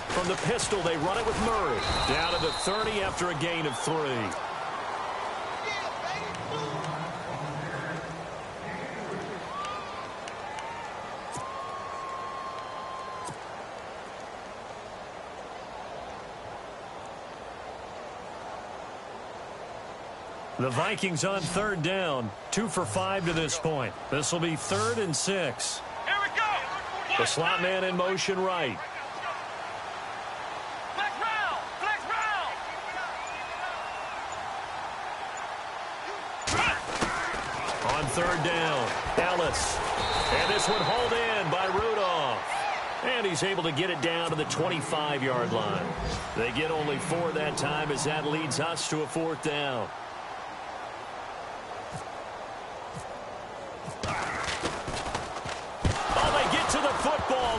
Speaker 2: From the pistol, they run it with Murray. Down to the 30 after a gain of 3. The Vikings on 3rd down. 2 for 5 to this point. This will be 3rd and 6. The slot man in motion right.
Speaker 4: Flex round! Flex round!
Speaker 2: On 3rd down, Ellis. And this one hauled in by Rudolph. And he's able to get it down to the 25-yard line. They get only 4 that time as that leads us to a 4th down.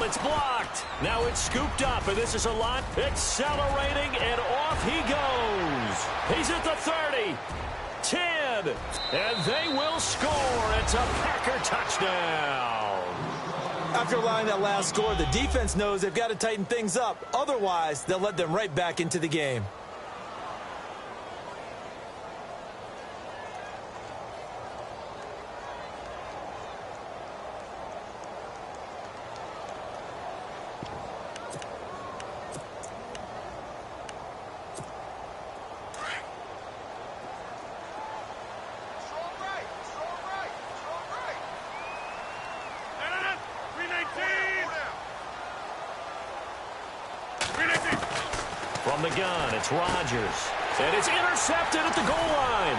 Speaker 2: It's blocked. Now it's scooped up, and this is a lot. Accelerating, and off he goes. He's at the 30, 10, and they will score. It's a Packer touchdown.
Speaker 3: After allowing that last score, the defense knows they've got to tighten things up. Otherwise, they'll let them right back into the game.
Speaker 2: From the gun, it's Rodgers. And it's intercepted at the goal line.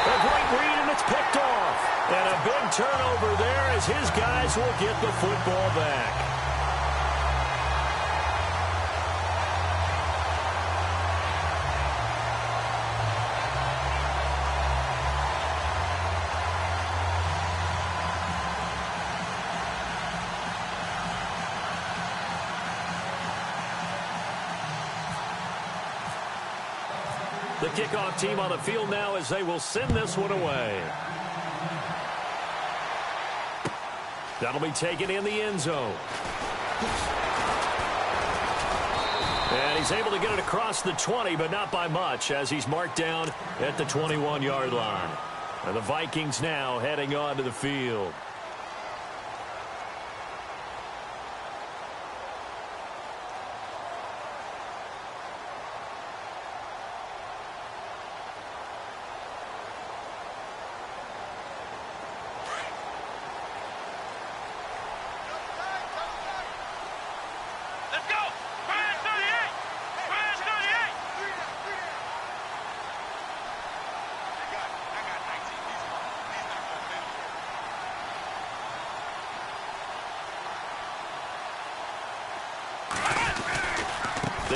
Speaker 2: A great read, and it's picked off. And a big turnover there as his guys will get the football back. The kickoff team on the field now as they will send this one away. That'll be taken in the end zone. And he's able to get it across the 20, but not by much, as he's marked down at the 21-yard line. And the Vikings now heading on to the field.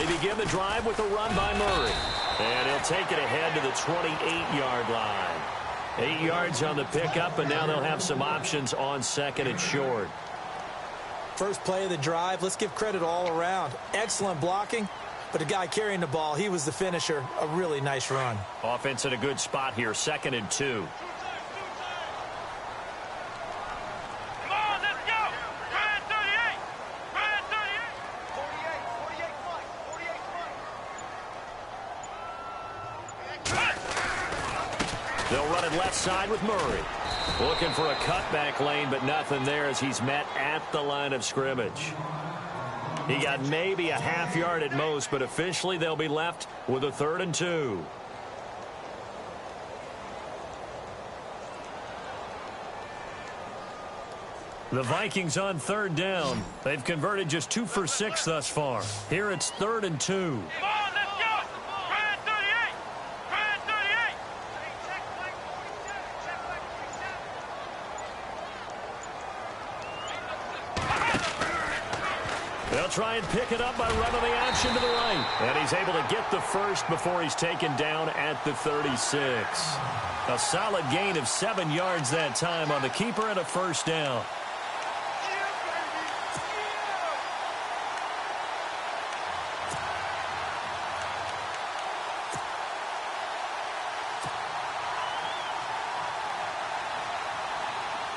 Speaker 2: begin the drive with a run by Murray. And he'll take it ahead to the 28-yard line. 8 yards on the pickup, and now they'll have some options on second and short.
Speaker 3: First play of the drive, let's give credit all around. Excellent blocking, but the guy carrying the ball, he was the finisher. A really nice run.
Speaker 2: Offense in a good spot here, 2nd and 2.
Speaker 4: Come on, let's go. Red 38. Red 38. 48.
Speaker 2: They'll run it left side with Murray. Looking for a cutback lane, but nothing there as he's met at the line of scrimmage. He got maybe a half yard at most, but officially they'll be left with a 3rd and 2. The Vikings on 3rd down. They've converted just 2 for 6 thus far. Here it's 3rd and 2.
Speaker 4: Come on, let's go. Red 38. Red 38.
Speaker 2: They'll try and pick it up by running the option to the right. And he's able to get the first before he's taken down at the 36. A solid gain of 7 yards that time on the keeper and a 1st down.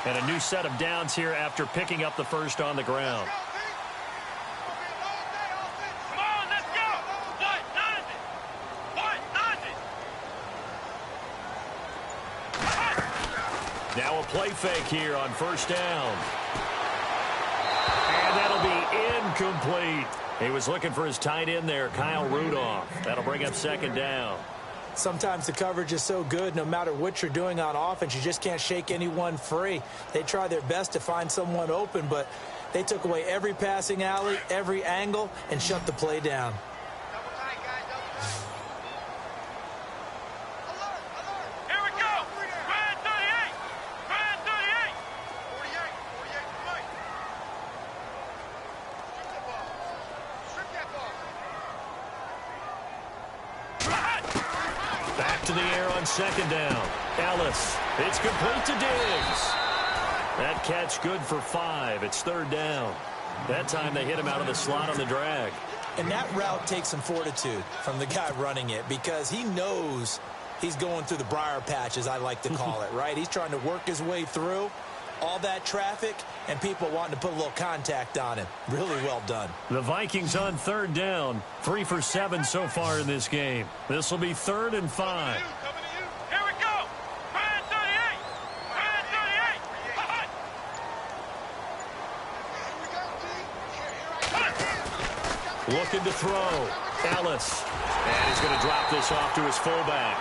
Speaker 2: And a new set of downs here after picking up the first on the ground.
Speaker 4: Come on, let's go. What? Nothing. What? Nothing.
Speaker 2: Now a play fake here on 1st down. And that'll be incomplete. He was looking for his tight end there, Kyle Rudolph. That'll bring up 2nd down.
Speaker 3: Sometimes the coverage is so good, no matter what you're doing on offense, you just can't shake anyone free. They try their best to find someone open, but they took away every passing alley, every angle, and shut the play down.
Speaker 4: Here we go. Red 38. Red 38. 48.
Speaker 2: Back to the air on 2nd down. Ellis. It's complete to Diggs. That catch good for 5. It's 3rd down. That time they hit him out of the slot on the drag.
Speaker 3: And that route takes some fortitude from the guy running it because he knows he's going through the briar patch, as I like to call it, right? He's trying to work his way through all that traffic and people wanting to put a little contact on him. Really well done.
Speaker 2: The Vikings on 3rd down. 3 for 7 so far in this game. This will be 3rd and 5.
Speaker 4: Here we go. Red 38. Red 38.
Speaker 2: Looking to throw. Ellis. And he's going to drop this off to his fullback.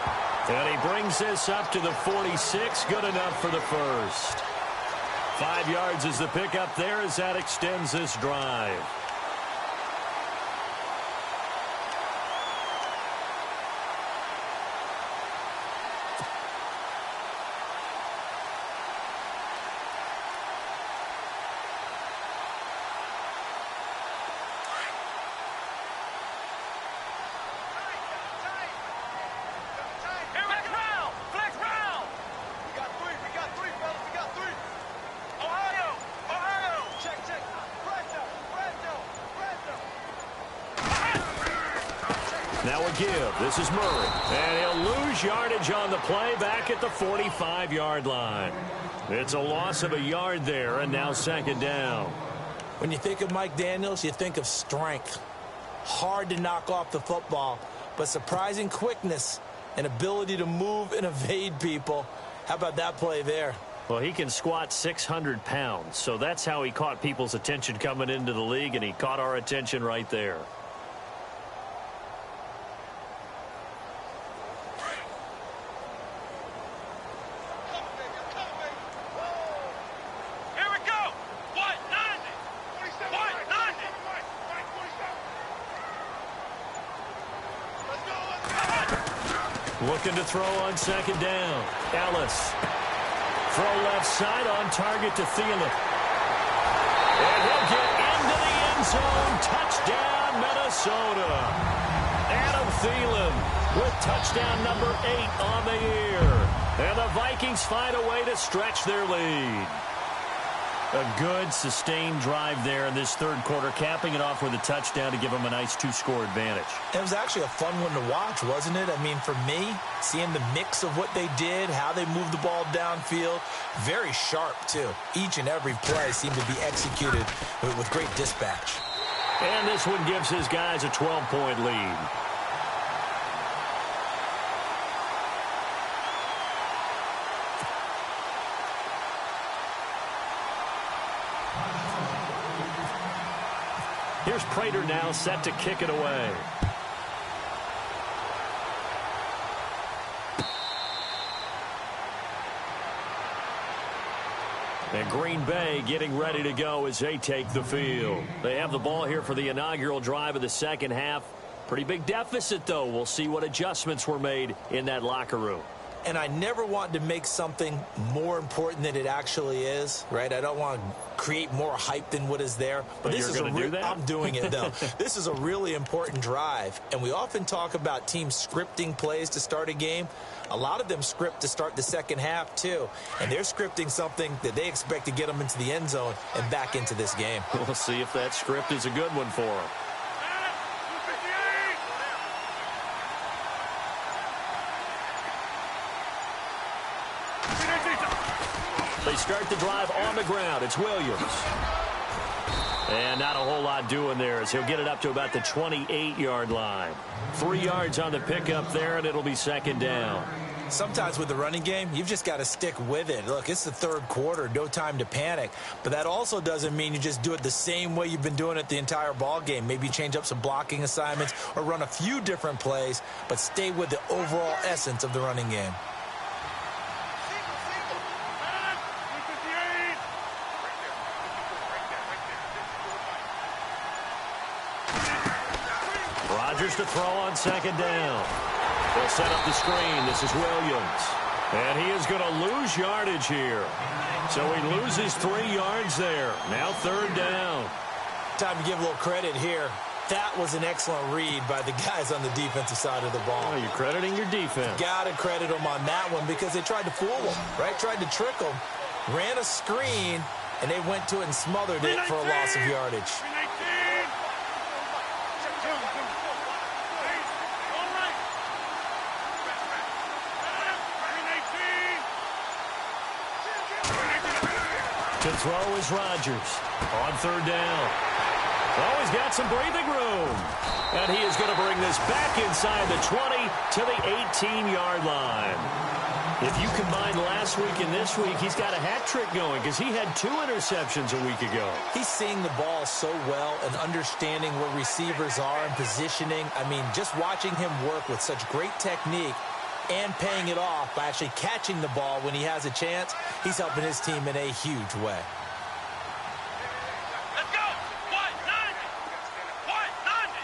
Speaker 2: And he brings this up to the 46. Good enough for the first. 5 yards is the pickup there as that extends this drive. Now a give. This is Murray. And he'll lose yardage on the play back at the 45-yard line. It's a loss of a yard there, and now 2nd down.
Speaker 3: When you think of Mike Daniels, you think of strength. Hard to knock off the football, but surprising quickness and ability to move and evade people. How about that play there?
Speaker 2: Well, he can squat 600 pounds, so that's how he caught people's attention coming into the league, and he caught our attention right there. Looking to throw on 2nd down. Ellis. Throw left side on target to Thielen. And he'll get into the end zone. Touchdown, Minnesota. Adam Thielen with touchdown number 8 on the year. And the Vikings find a way to stretch their lead. A good, sustained drive there in this third quarter, capping it off with a touchdown to give them a nice 2-score advantage.
Speaker 3: It was actually a fun one to watch, wasn't it? I mean, for me, seeing the mix of what they did, how they moved the ball downfield, very sharp, too. Each and every play seemed to be executed with great dispatch.
Speaker 2: And this one gives his guys a 12-point lead. Here's Prater now set to kick it away. And Green Bay getting ready to go as they take the field. They have the ball here for the inaugural drive of the second half. Pretty big deficit, though. We'll see what adjustments were made in that locker room.
Speaker 3: And I never want to make something more important than it actually is, right? I don't want to create more hype than what is there.
Speaker 2: But this you're going to do that?
Speaker 3: I'm doing it, though. This is a really important drive. And we often talk about teams scripting plays to start a game. A lot of them script to start the second half, too. And they're scripting something that they expect to get them into the end zone and back into this game.
Speaker 2: We'll see if that script is a good one for them. They start the drive on the ground. It's Williams. And not a whole lot doing there as he'll get it up to about the 28-yard line. 3 yards on the pickup there, and it'll be second down.
Speaker 3: Sometimes with the running game, you've just got to stick with it. Look, it's the third quarter, no time to panic. But that also doesn't mean you just do it the same way you've been doing it the entire ball game. Maybe change up some blocking assignments or run a few different plays, but stay with the overall essence of the running game.
Speaker 2: Rodgers to throw on second down. They'll set up the screen. This is Williams. And he is going to lose yardage here. So he loses 3 yards there. Now third down.
Speaker 3: Time to give a little credit here. That was an excellent read by the guys on the defensive side of the ball.
Speaker 2: Oh, you're crediting your defense.
Speaker 3: Got to credit them on that one because they tried to fool them, right? Tried to trick them. Ran a screen, and they went to it and smothered it for a loss of yardage.
Speaker 2: To throw is Rodgers on third down. Oh, he's got some breathing room. And he is going to bring this back inside the 20 to the 18-yard line. If you combine last week and this week, he's got a hat trick going because he had 2 interceptions a week ago.
Speaker 3: He's seeing the ball so well and understanding where receivers are and positioning. I mean, just watching him work with such great technique and paying it off by actually catching the ball when he has a chance, he's helping his team in a huge way.
Speaker 4: Let's go! 190! 190!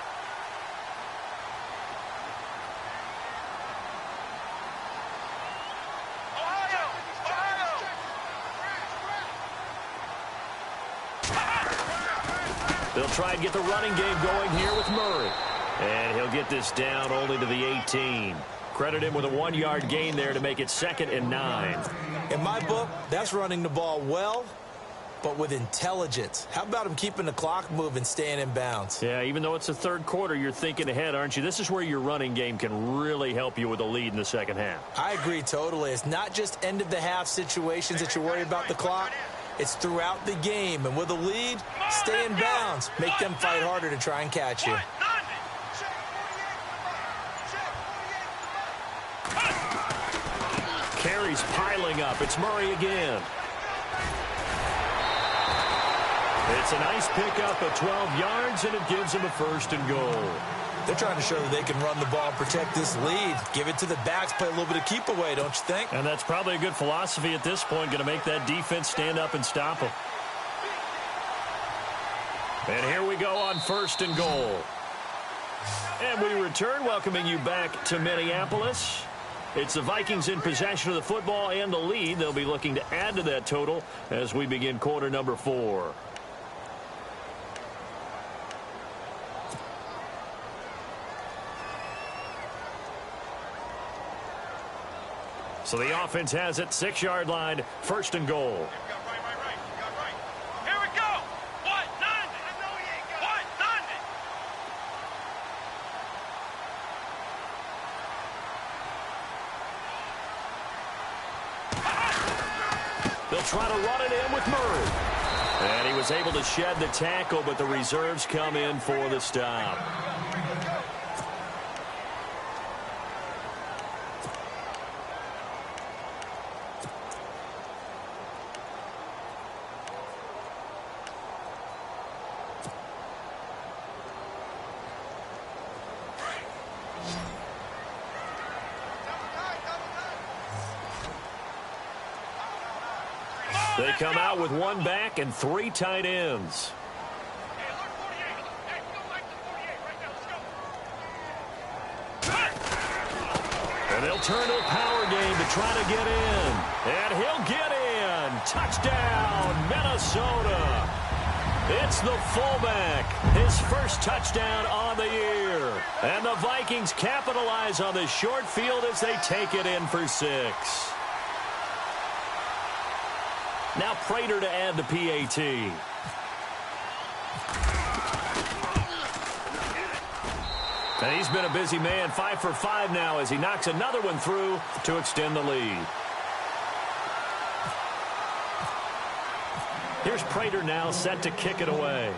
Speaker 4: Ohio!
Speaker 2: They'll try and get the running game going here with Murray. And he'll get this down only to the 18. Credit him with a 1-yard gain there to make it 2nd and 9.
Speaker 3: In my book, that's running the ball well, but with intelligence. How about him keeping the clock moving, staying in bounds?
Speaker 2: Yeah, even though it's the third quarter, you're thinking ahead, aren't you? This is where your running game can really help you with a lead in the second half.
Speaker 3: I agree totally. It's not just end-of-the-half situations that you worry about the clock. It's throughout the game. And with a lead, stay in bounds. Make them fight harder to try and catch you.
Speaker 2: Carries piling up. It's Murray again. It's a nice pickup of 12 yards, and it gives him a 1st and goal.
Speaker 3: They're trying to show that they can run the ball, protect this lead. Give it to the backs, play a little bit of keep away, don't you think?
Speaker 2: And that's probably a good philosophy at this point, going to make that defense stand up and stop them. And here we go on 1st and goal. And we return, welcoming you back to Minneapolis. It's the Vikings in possession of the football and the lead. They'll be looking to add to that total as we begin quarter number 4. So the offense has it, 6-yard line, 1st and goal.
Speaker 4: Here we go. What? None. What? None.
Speaker 2: They'll try to run it in with Murray. And he was able to shed the tackle, but the reserves come in for the stop. They come out with 1 back and 3 tight ends. And they'll turn to a power game to try to get in. And he'll get in. Touchdown, Minnesota. It's the fullback. His first touchdown on the year. And the Vikings capitalize on this short field as they take it in for 6. Now Prater to add the PAT. And he's been a busy man, 5 for 5 now as he knocks another one through to extend the lead. Here's Prater now set to kick it away.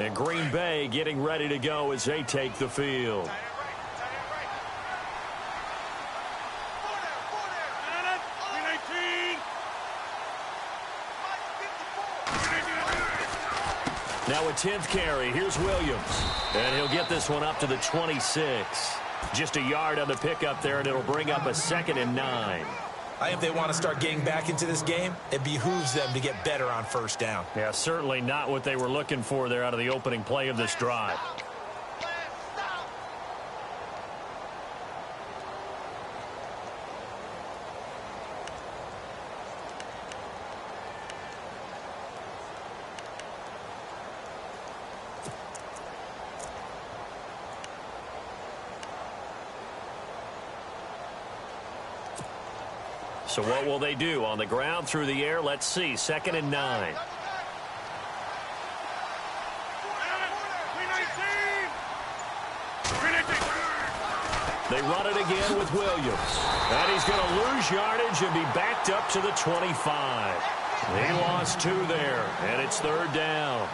Speaker 2: And Green Bay getting ready to go as they take the field. Now a 10th carry. Here's Williams. And he'll get this one up to the 26. Just a yard on the pickup there, and it'll bring up a 2nd and 9.
Speaker 3: I think if they want to start getting back into this game, it behooves them to get better on 1st down.
Speaker 2: Yeah, certainly not what they were looking for there out of the opening play of this drive. So what will they do? On the ground, through the air, let's see. 2nd and 9. They run it again with Williams. And he's going to lose yardage and be backed up to the 25. He lost 2 there, and it's 3rd down.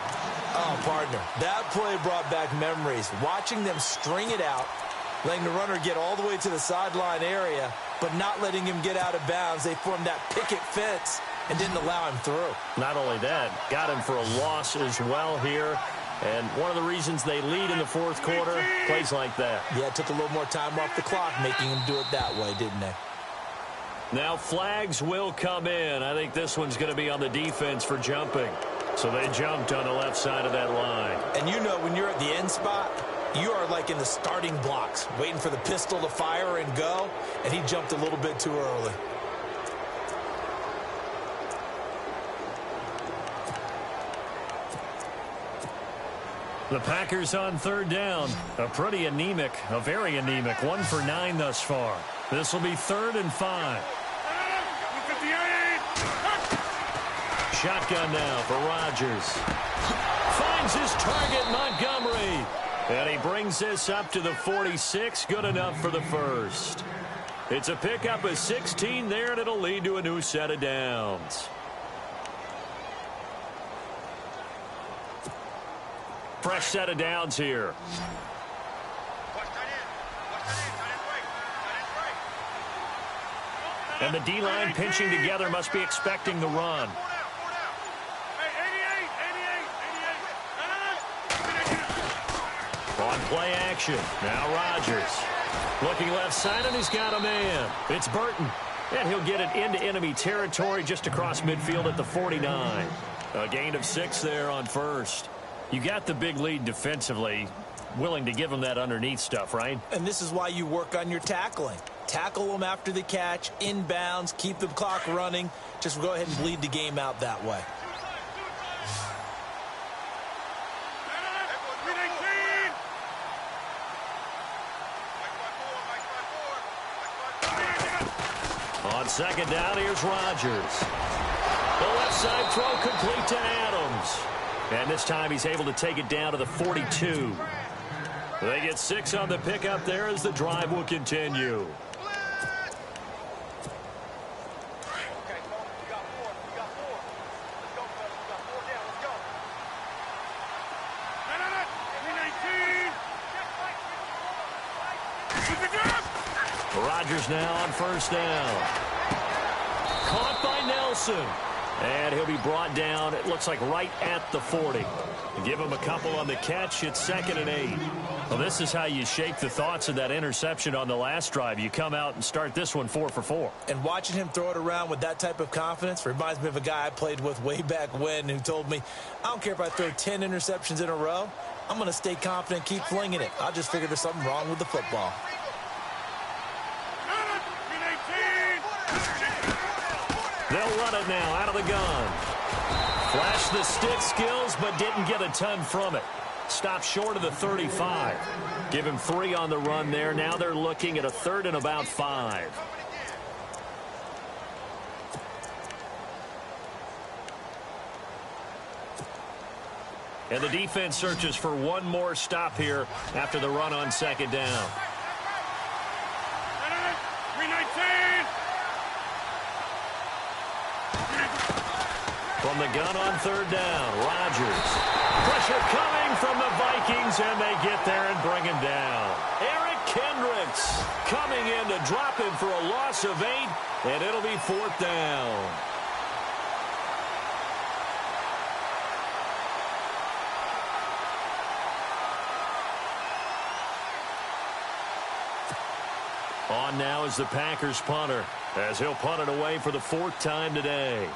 Speaker 3: Oh, partner, that play brought back memories. Watching them string it out, letting the runner get all the way to the sideline area, but not letting him get out of bounds. They formed that picket fence and didn't allow him through.
Speaker 2: Not only that, got him for a loss as well here. And one of the reasons they lead in the 4th quarter, plays like that.
Speaker 3: Yeah, it took a little more time off the clock, making him do it that way, didn't they?
Speaker 2: Now flags will come in. I think this one's going to be on the defense for jumping. So they jumped on the left side of that line.
Speaker 3: And you know when you're at the end spot, you are like in the starting blocks, waiting for the pistol to fire and go, and he jumped a little bit too early.
Speaker 2: The Packers on 3rd down. A very anemic 1 for 9 thus far. This will be 3rd and 5. Shotgun now for Rodgers. Finds his target, Montgomery. And he brings this up to the 46. Good enough for the 1st. It's a pickup of 16 there, and it'll lead to a new set of downs. Fresh set of downs here. And the D-line pinching together must be expecting the run. On play action. Now Rodgers. Looking left side, and he's got a man. It's Burton. And he'll get it into enemy territory just across midfield at the 49. A gain of 6 there on first. You got the big lead defensively. Willing to give them that underneath stuff, right?
Speaker 3: And this is why you work on your tackling. Tackle them after the catch, inbounds, keep the clock running. Just go ahead and bleed the game out that way.
Speaker 2: On second down, here's Rodgers. The left side throw complete to Adams. And this time he's able to take it down to the 42. They get 6 on the pickup there as the drive will continue. Rodgers now on first down. Caught by Nelson. And he'll be brought down, it looks like right at the 40. Give him a couple on the catch. It's 2nd and 8. Well, this is how you shake the thoughts of that interception on the last drive. You come out and start this one 4 for 4.
Speaker 3: And watching him throw it around with that type of confidence reminds me of a guy I played with way back when who told me, I don't care if I throw 10 interceptions in a row. I'm going to stay confident, keep flinging it. I just figured there's something wrong with the football.
Speaker 2: They'll run it now out of the gun. Flashed the stick skills, but didn't get a ton from it. Stopped short of the 35. Give him 3 on the run there. Now they're looking at a 3rd and about 5. And the defense searches for one more stop here after the run on second down. From the gun on third down, Rodgers. Pressure coming from the Vikings, and they get there and bring him down. Eric Kendricks coming in to drop him for a loss of 8, and it'll be 4th down. On now is the Packers punter, as he'll punt it away for the 4th time today.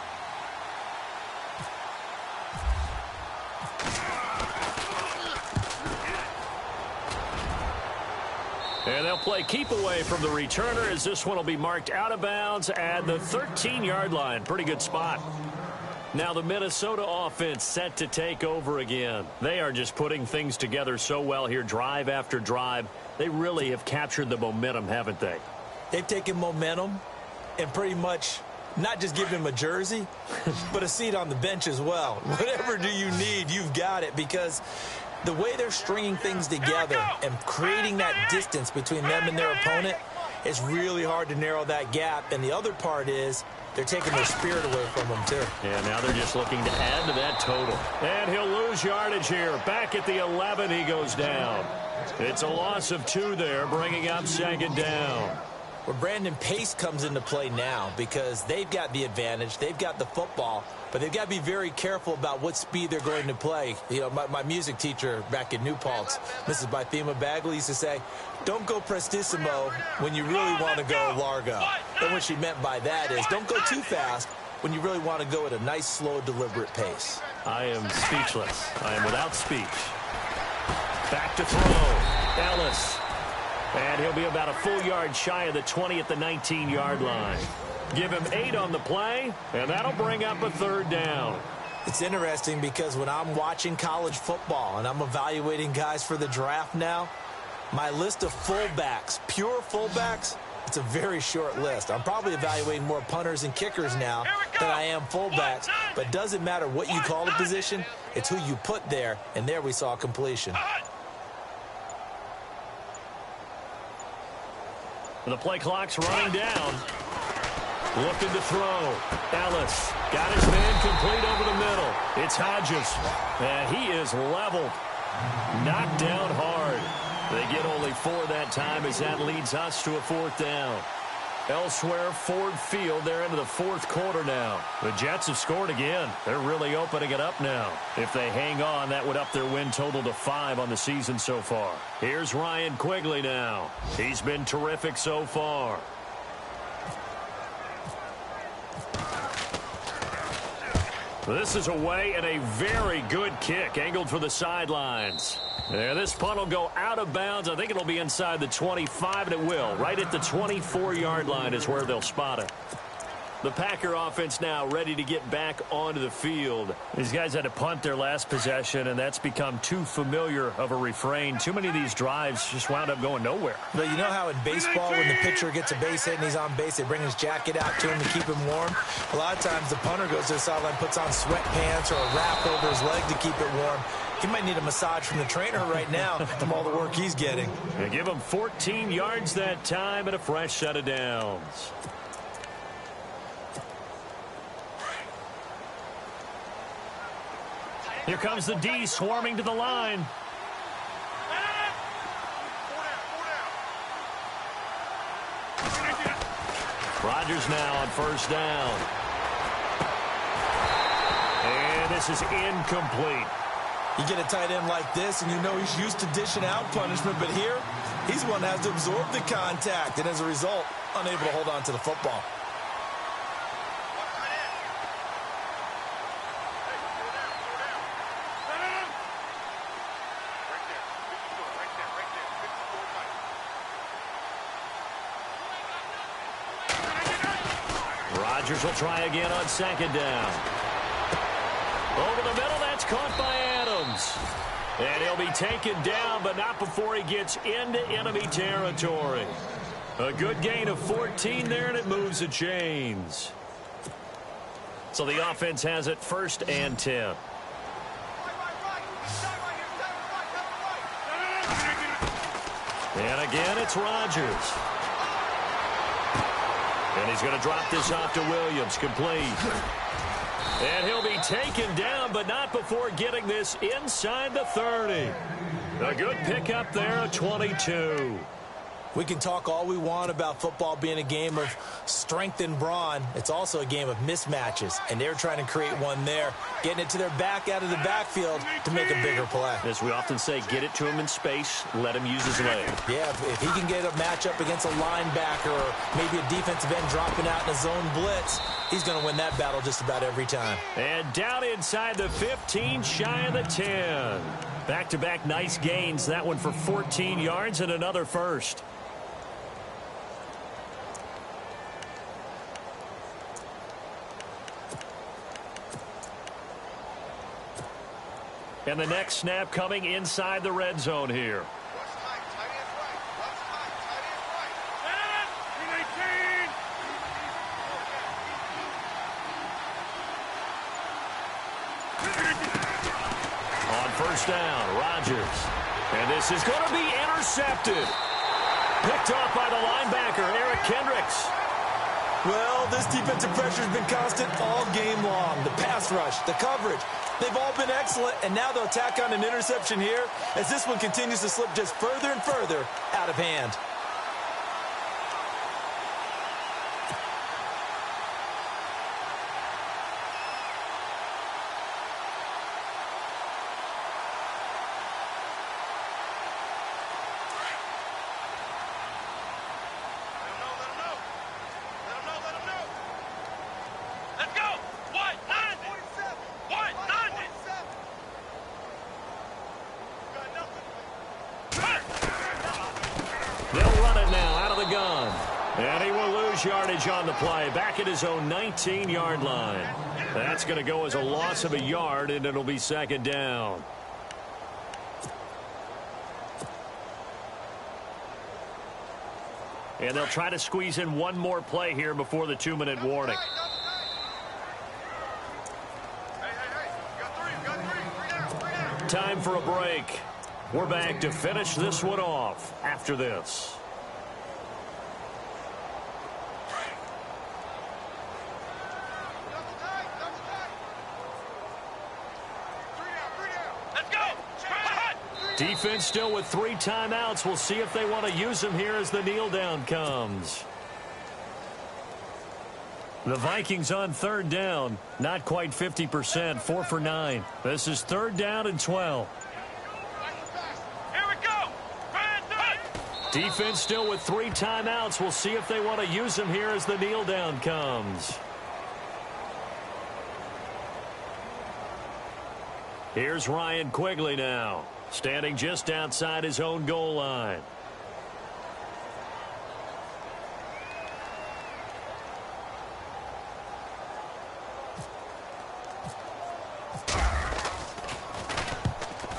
Speaker 2: And they'll play keep away from the returner as this one will be marked out of bounds at the 13-yard line. Pretty good spot. Now the Minnesota offense set to take over again. They are just putting things together so well here, drive after drive. They really have captured the momentum, haven't they?
Speaker 3: They've taken momentum and pretty much not just give him a jersey, but a seat on the bench as well. Whatever do you need, you've got it, because the way they're stringing things together and creating that distance between them and their opponent, it's really hard to narrow that gap. And the other part is they're taking their spirit away from them, too.
Speaker 2: Yeah, now they're just looking to add to that total. And he'll lose yardage here. Back at the 11, he goes down. It's a loss of 2 there, bringing up second down.
Speaker 3: Where Brandon Pace comes into play now, because they've got the advantage, they've got the football, but they've got to be very careful about what speed they're going to play. You know, my music teacher back in New Paltz, Mrs. Bythema Bagley, used to say, don't go prestissimo when you really want to go largo. And what she meant by that is don't go too fast when you really want to go at a nice, slow, deliberate pace.
Speaker 2: I am speechless. I am without speech. Back to throw. Ellis. And he'll be about a full yard shy of the 20 at the 19-yard line. Give him 8 on the play, and that'll bring up a 3rd down.
Speaker 3: It's interesting because when I'm watching college football and I'm evaluating guys for the draft now, my list of fullbacks, pure fullbacks, it's a very short list. I'm probably evaluating more punters and kickers now than I am fullbacks, but it doesn't matter what you call the position, it's who you put there, and there we saw completion.
Speaker 2: The play clock's running down. Looking to throw. Ellis got his man complete over the middle. It's Hodges. And he is leveled. Knocked down hard. They get only 4 that time as that leads us to a 4th down. Elsewhere, Ford Field, they're into the 4th quarter now. The Jets have scored again. They're really opening it up now. If they hang on, that would up their win total to 5 on the season so far. Here's Ryan Quigley now. He's been terrific so far. This is away and a very good kick angled for the sidelines. There, this punt will go out of bounds. I think it'll be inside the 25, and it will. Right at the 24-yard line is where they'll spot it. The Packer offense now ready to get back onto the field. These guys had to punt their last possession, and that's become too familiar of a refrain. Too many of these drives just wound up going nowhere.
Speaker 3: But you know how in baseball, when the pitcher gets a base hit and he's on base, they bring his jacket out to him to keep him warm? A lot of times the punter goes to the sideline, puts on sweatpants or a wrap over his leg to keep it warm. He might need a massage from the trainer right now from all the work he's getting.
Speaker 2: They give him 14 yards that time and a fresh set of downs. Here comes the D swarming to the line. Rodgers now on first down. And this is incomplete.
Speaker 3: You get a tight end like this, and you know he's used to dishing out punishment, but here, he's the one that has to absorb the contact, and as a result, unable to hold on to the football.
Speaker 2: Rodgers will try again on second down. Over the middle, that's caught by Adams. And he'll be taken down, but not before he gets into enemy territory. A good gain of 14 there, and it moves the chains. So the offense has it 1st and 10. And again, it's Rodgers. And he's going to drop this off to Williams, complete. And he'll be taken down, but not before getting this inside the 30. A good pickup there, a 22.
Speaker 3: We can talk all we want about football being a game of strength and brawn. It's also a game of mismatches, and they're trying to create one there, getting it to their back out of the backfield to make a bigger play.
Speaker 2: As we often say, get it to him in space, let him use his leg.
Speaker 3: Yeah, if he can get a matchup against a linebacker or maybe a defensive end dropping out in a zone blitz, he's going to win that battle just about every time.
Speaker 2: And down inside the 15, shy of the 10. Back-to-back nice gains. That one for 14 yards and another first. And the next snap coming inside the red zone here. On first down, Rodgers. And this is going to be intercepted. Picked off by the linebacker, Eric Kendricks.
Speaker 3: Well, this defensive pressure has been constant all game long. The pass rush, the coverage, they've all been excellent, and now they'll tack on an interception here as this one continues to slip just further and further out of hand.
Speaker 2: Yardage on the play, back at his own 19-yard line. That's going to go as a loss of a yard, and it'll be second down. And they'll try to squeeze in one more play here before the 2-minute warning. Time for a break. We're back to finish this one off after this. Defense still with 3 timeouts. We'll see if they want to use them here as the kneel down comes. The Vikings on third down. Not quite 50%. 4 for 9. This is 3rd down and 12.
Speaker 4: Here we go.
Speaker 2: Defense still with 3 timeouts. We'll see if they want to use them here as the kneel down comes. Here's Ryan Quigley now, standing just outside his own goal line.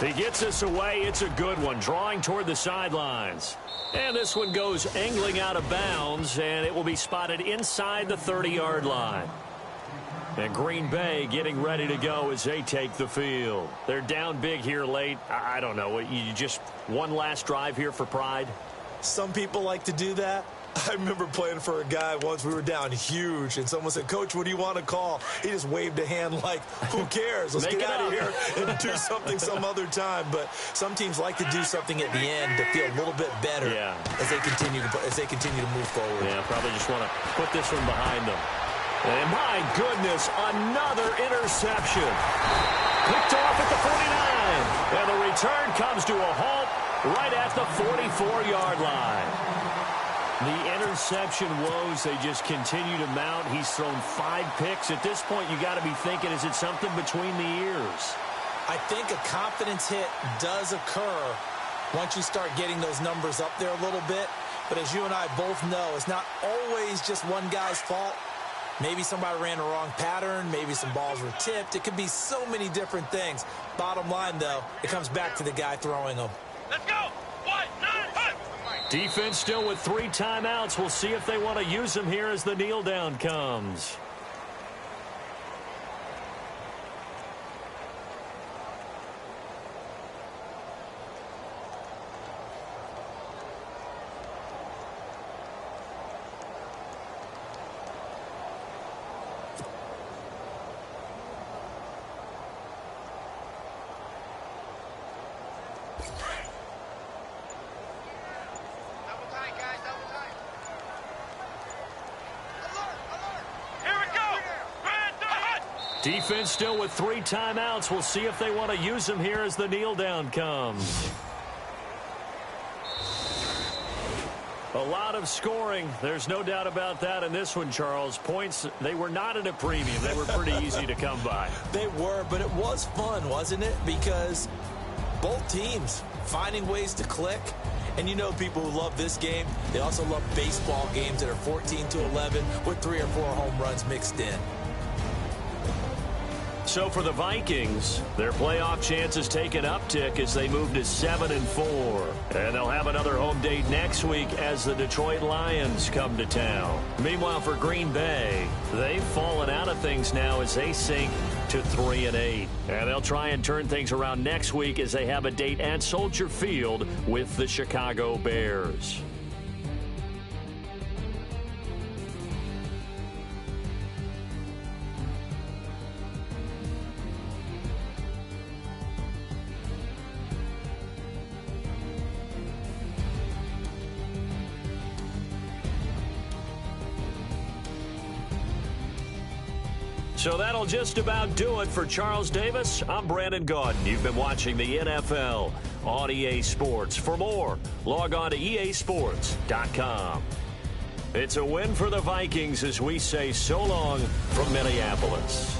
Speaker 2: He gets this away. It's a good one, drawing toward the sidelines. And this one goes angling out of bounds, and it will be spotted inside the 30-yard line. And Green Bay getting ready to go as they take the field. They're down big here late. I don't know. You just one last drive here for pride?
Speaker 3: Some people like to do that. I remember playing for a guy once. We were down huge, and someone said, "Coach, what do you want to call?" He just waved a hand like, who cares? Let's get out of here and do something some other time. But some teams like to do something at the end to feel a little bit better as they continue to move forward.
Speaker 2: Yeah, probably just want to put this one behind them. And my goodness, another interception. Picked off at the 49. And the return comes to a halt right at the 44-yard line. The interception woes, they just continue to mount. He's thrown 5 picks. At this point, you got to be thinking, is it something between the ears?
Speaker 3: I think a confidence hit does occur once you start getting those numbers up there a little bit. But as you and I both know, it's not always just one guy's fault. Maybe somebody ran a wrong pattern. Maybe some balls were tipped. It could be so many different things. Bottom line, though, it comes back to the guy throwing them.
Speaker 4: Let's go. 1, 9, 5.
Speaker 2: Defense still with 3 timeouts. We'll see if they want to use them here as the kneel down comes. Defense still with 3 timeouts. We'll see if they want to use them here as the kneel down comes. A lot of scoring. There's no doubt about that in this one, Charles. Points, they were not at a premium. They were pretty easy to come by.
Speaker 3: They were, but it was fun, wasn't it? Because both teams finding ways to click. And you know people who love this game, they also love baseball games that are 14-11 with 3 or 4 home runs mixed in.
Speaker 2: So for the Vikings, their playoff chances take an uptick as they move to 7-4. And they'll have another home date next week as the Detroit Lions come to town. Meanwhile, for Green Bay, they've fallen out of things now as they sink to 3-8. And they'll try and turn things around next week as they have a date at Soldier Field with the Chicago Bears. So that'll just about do it for Charles Davis. I'm Brandon Gaudin. You've been watching the NFL on EA Sports. For more, log on to easports.com. It's a win for the Vikings as we say so long from Minneapolis.